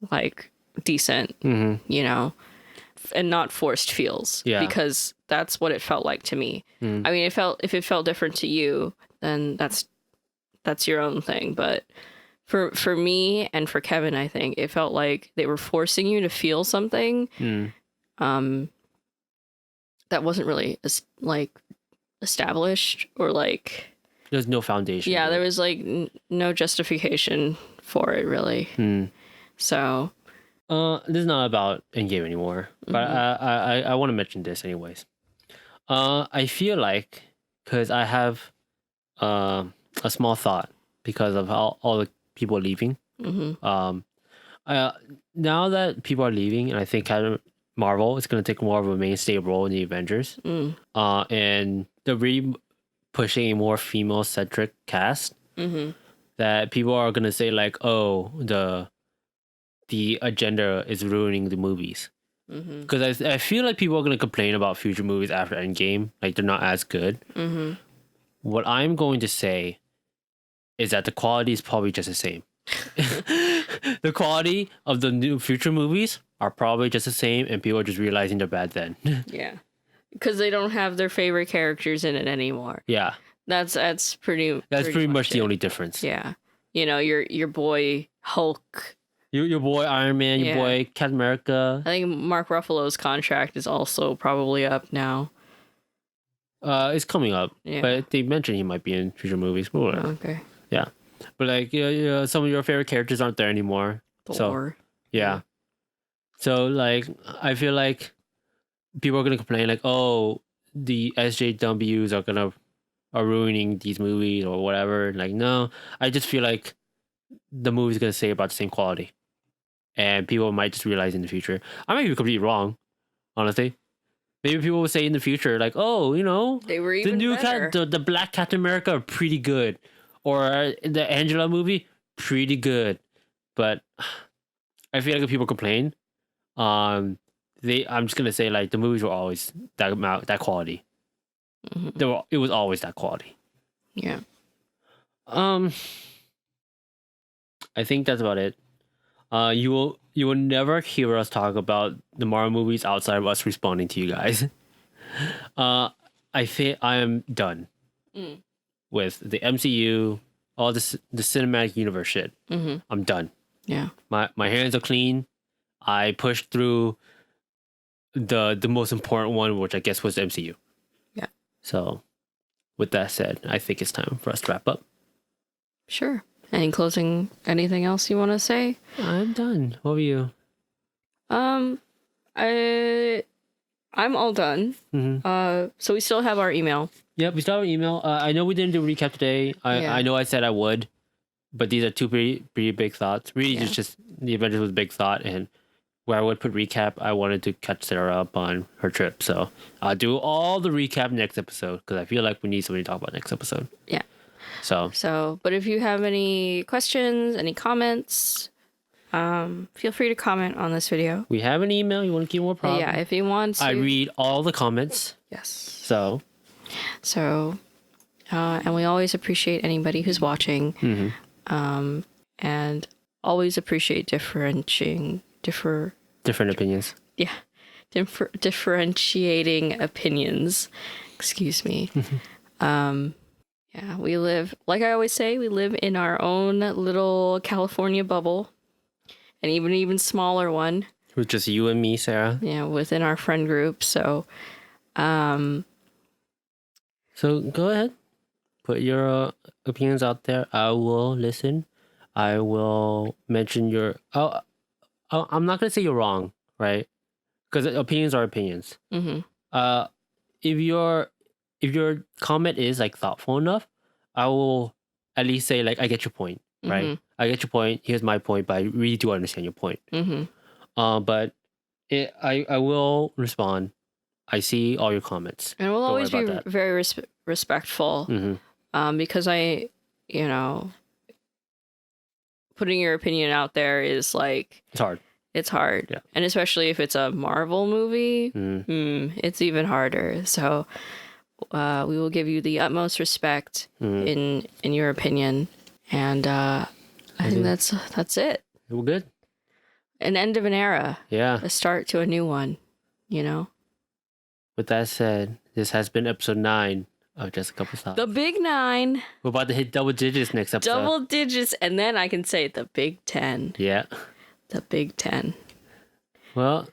like decent, you know, and not forced feels. Yeah. Because that's what it felt like to me. I mean, if it felt different to you, then that's your own thing. But for me and for Kevin, I think it felt like they were forcing you to feel something that wasn't really like established or like there's no foundation. Yeah, there was like no justification for it really. So this is not about Endgame anymore, but I want to mention this anyways. I feel like because I have a small thought because of all the people are leaving. Now that people are leaving, and I think Marvel is going to take more of a mainstay role in the Avengers, and they're really pushing a more female-centric cast, that people are going to say like, oh, the agenda is ruining the movies. Because I feel like people are going to complain about future movies after Endgame, like they're not as good. What I'm going to say is that the quality is probably just the same. The quality of the new future movies are probably just the same, and people are just realizing they're bad then. Yeah, because they don't have their favorite characters in it anymore. Yeah, that's pretty much the only difference. Yeah, you know, your boy Hulk, your boy Iron Man, your boy Captain America. I think Mark Ruffalo's contract is also probably up now. It's coming up, but they mentioned he might be in future movies. Okay. Yeah, but like some of your favorite characters aren't there anymore. Thor. So yeah. So like I feel like people are gonna complain like, oh, the SJWs are ruining these movies or whatever. Like no, I just feel like the movie's gonna stay about the same quality, and people might just realize in the future. I might be completely wrong, honestly. Maybe people will say in the future like, oh, you know, they were even better. The Black Captain America are pretty good. Or the Angela movie, pretty good, but I feel like if people complain, I'm just gonna say like the movies were always that quality. It was always that quality. Yeah. I think that's about it. You will never hear us talk about the Marvel movies outside of us responding to you guys. I think I am done with the MCU, all the cinematic universe shit. I'm done. Yeah. My hands are clean. I pushed through the most important one, which I guess was the MCU. Yeah. So, with that said, I think it's time for us to wrap up. Sure. Anything else you want to say? I'm done. What were you? I'm all done. So we still have our email. Yep, we still have an email. I know we didn't do a recap today. I know I said I would, but these are two pretty big thoughts. Really, just the Avengers was a big thought, and where I would put recap, I wanted to catch Sarah up on her trip. So I'll do all the recap next episode because I feel like we need somebody to talk about next episode. Yeah. So, but if you have any questions, any comments, feel free to comment on this video. We have an email. You want to keep more problem? Yeah, if you want to. I read all the comments. Yes. So, and we always appreciate anybody who's watching, and always appreciate different opinions. Yeah, differentiating opinions. Excuse me. Yeah, we live, like I always say, we live in our own little California bubble, and even smaller one. With just you and me, Sarah. Yeah, within our friend group. So go ahead, put your opinions out there. I will listen. I will mention your. I'm not gonna say you're wrong, right? Because opinions are opinions. If your comment is like thoughtful enough, I will at least say like I get your point, right? I get your point. Here's my point, but I really do understand your point. But I will respond. I see all your comments. And we'll always be very respectful. Because putting your opinion out there is like... It's hard. It's hard. Yeah. And especially if it's a Marvel movie, it's even harder. So we will give you the utmost respect in your opinion. And I think that's it. We're good. An end of an era. Yeah. A start to a new one, With that said, this has been episode 9 of Just a Couple Thoughts. The big 9. We're about to hit double digits next episode. Double digits, and then I can say the big 10. Yeah. The big 10. Well,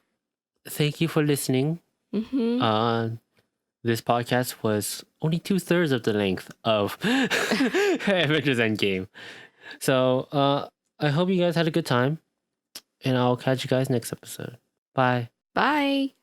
thank you for listening. This podcast was only 2/3 of the length of Avengers Endgame. So I hope you guys had a good time. And I'll catch you guys next episode. Bye. Bye.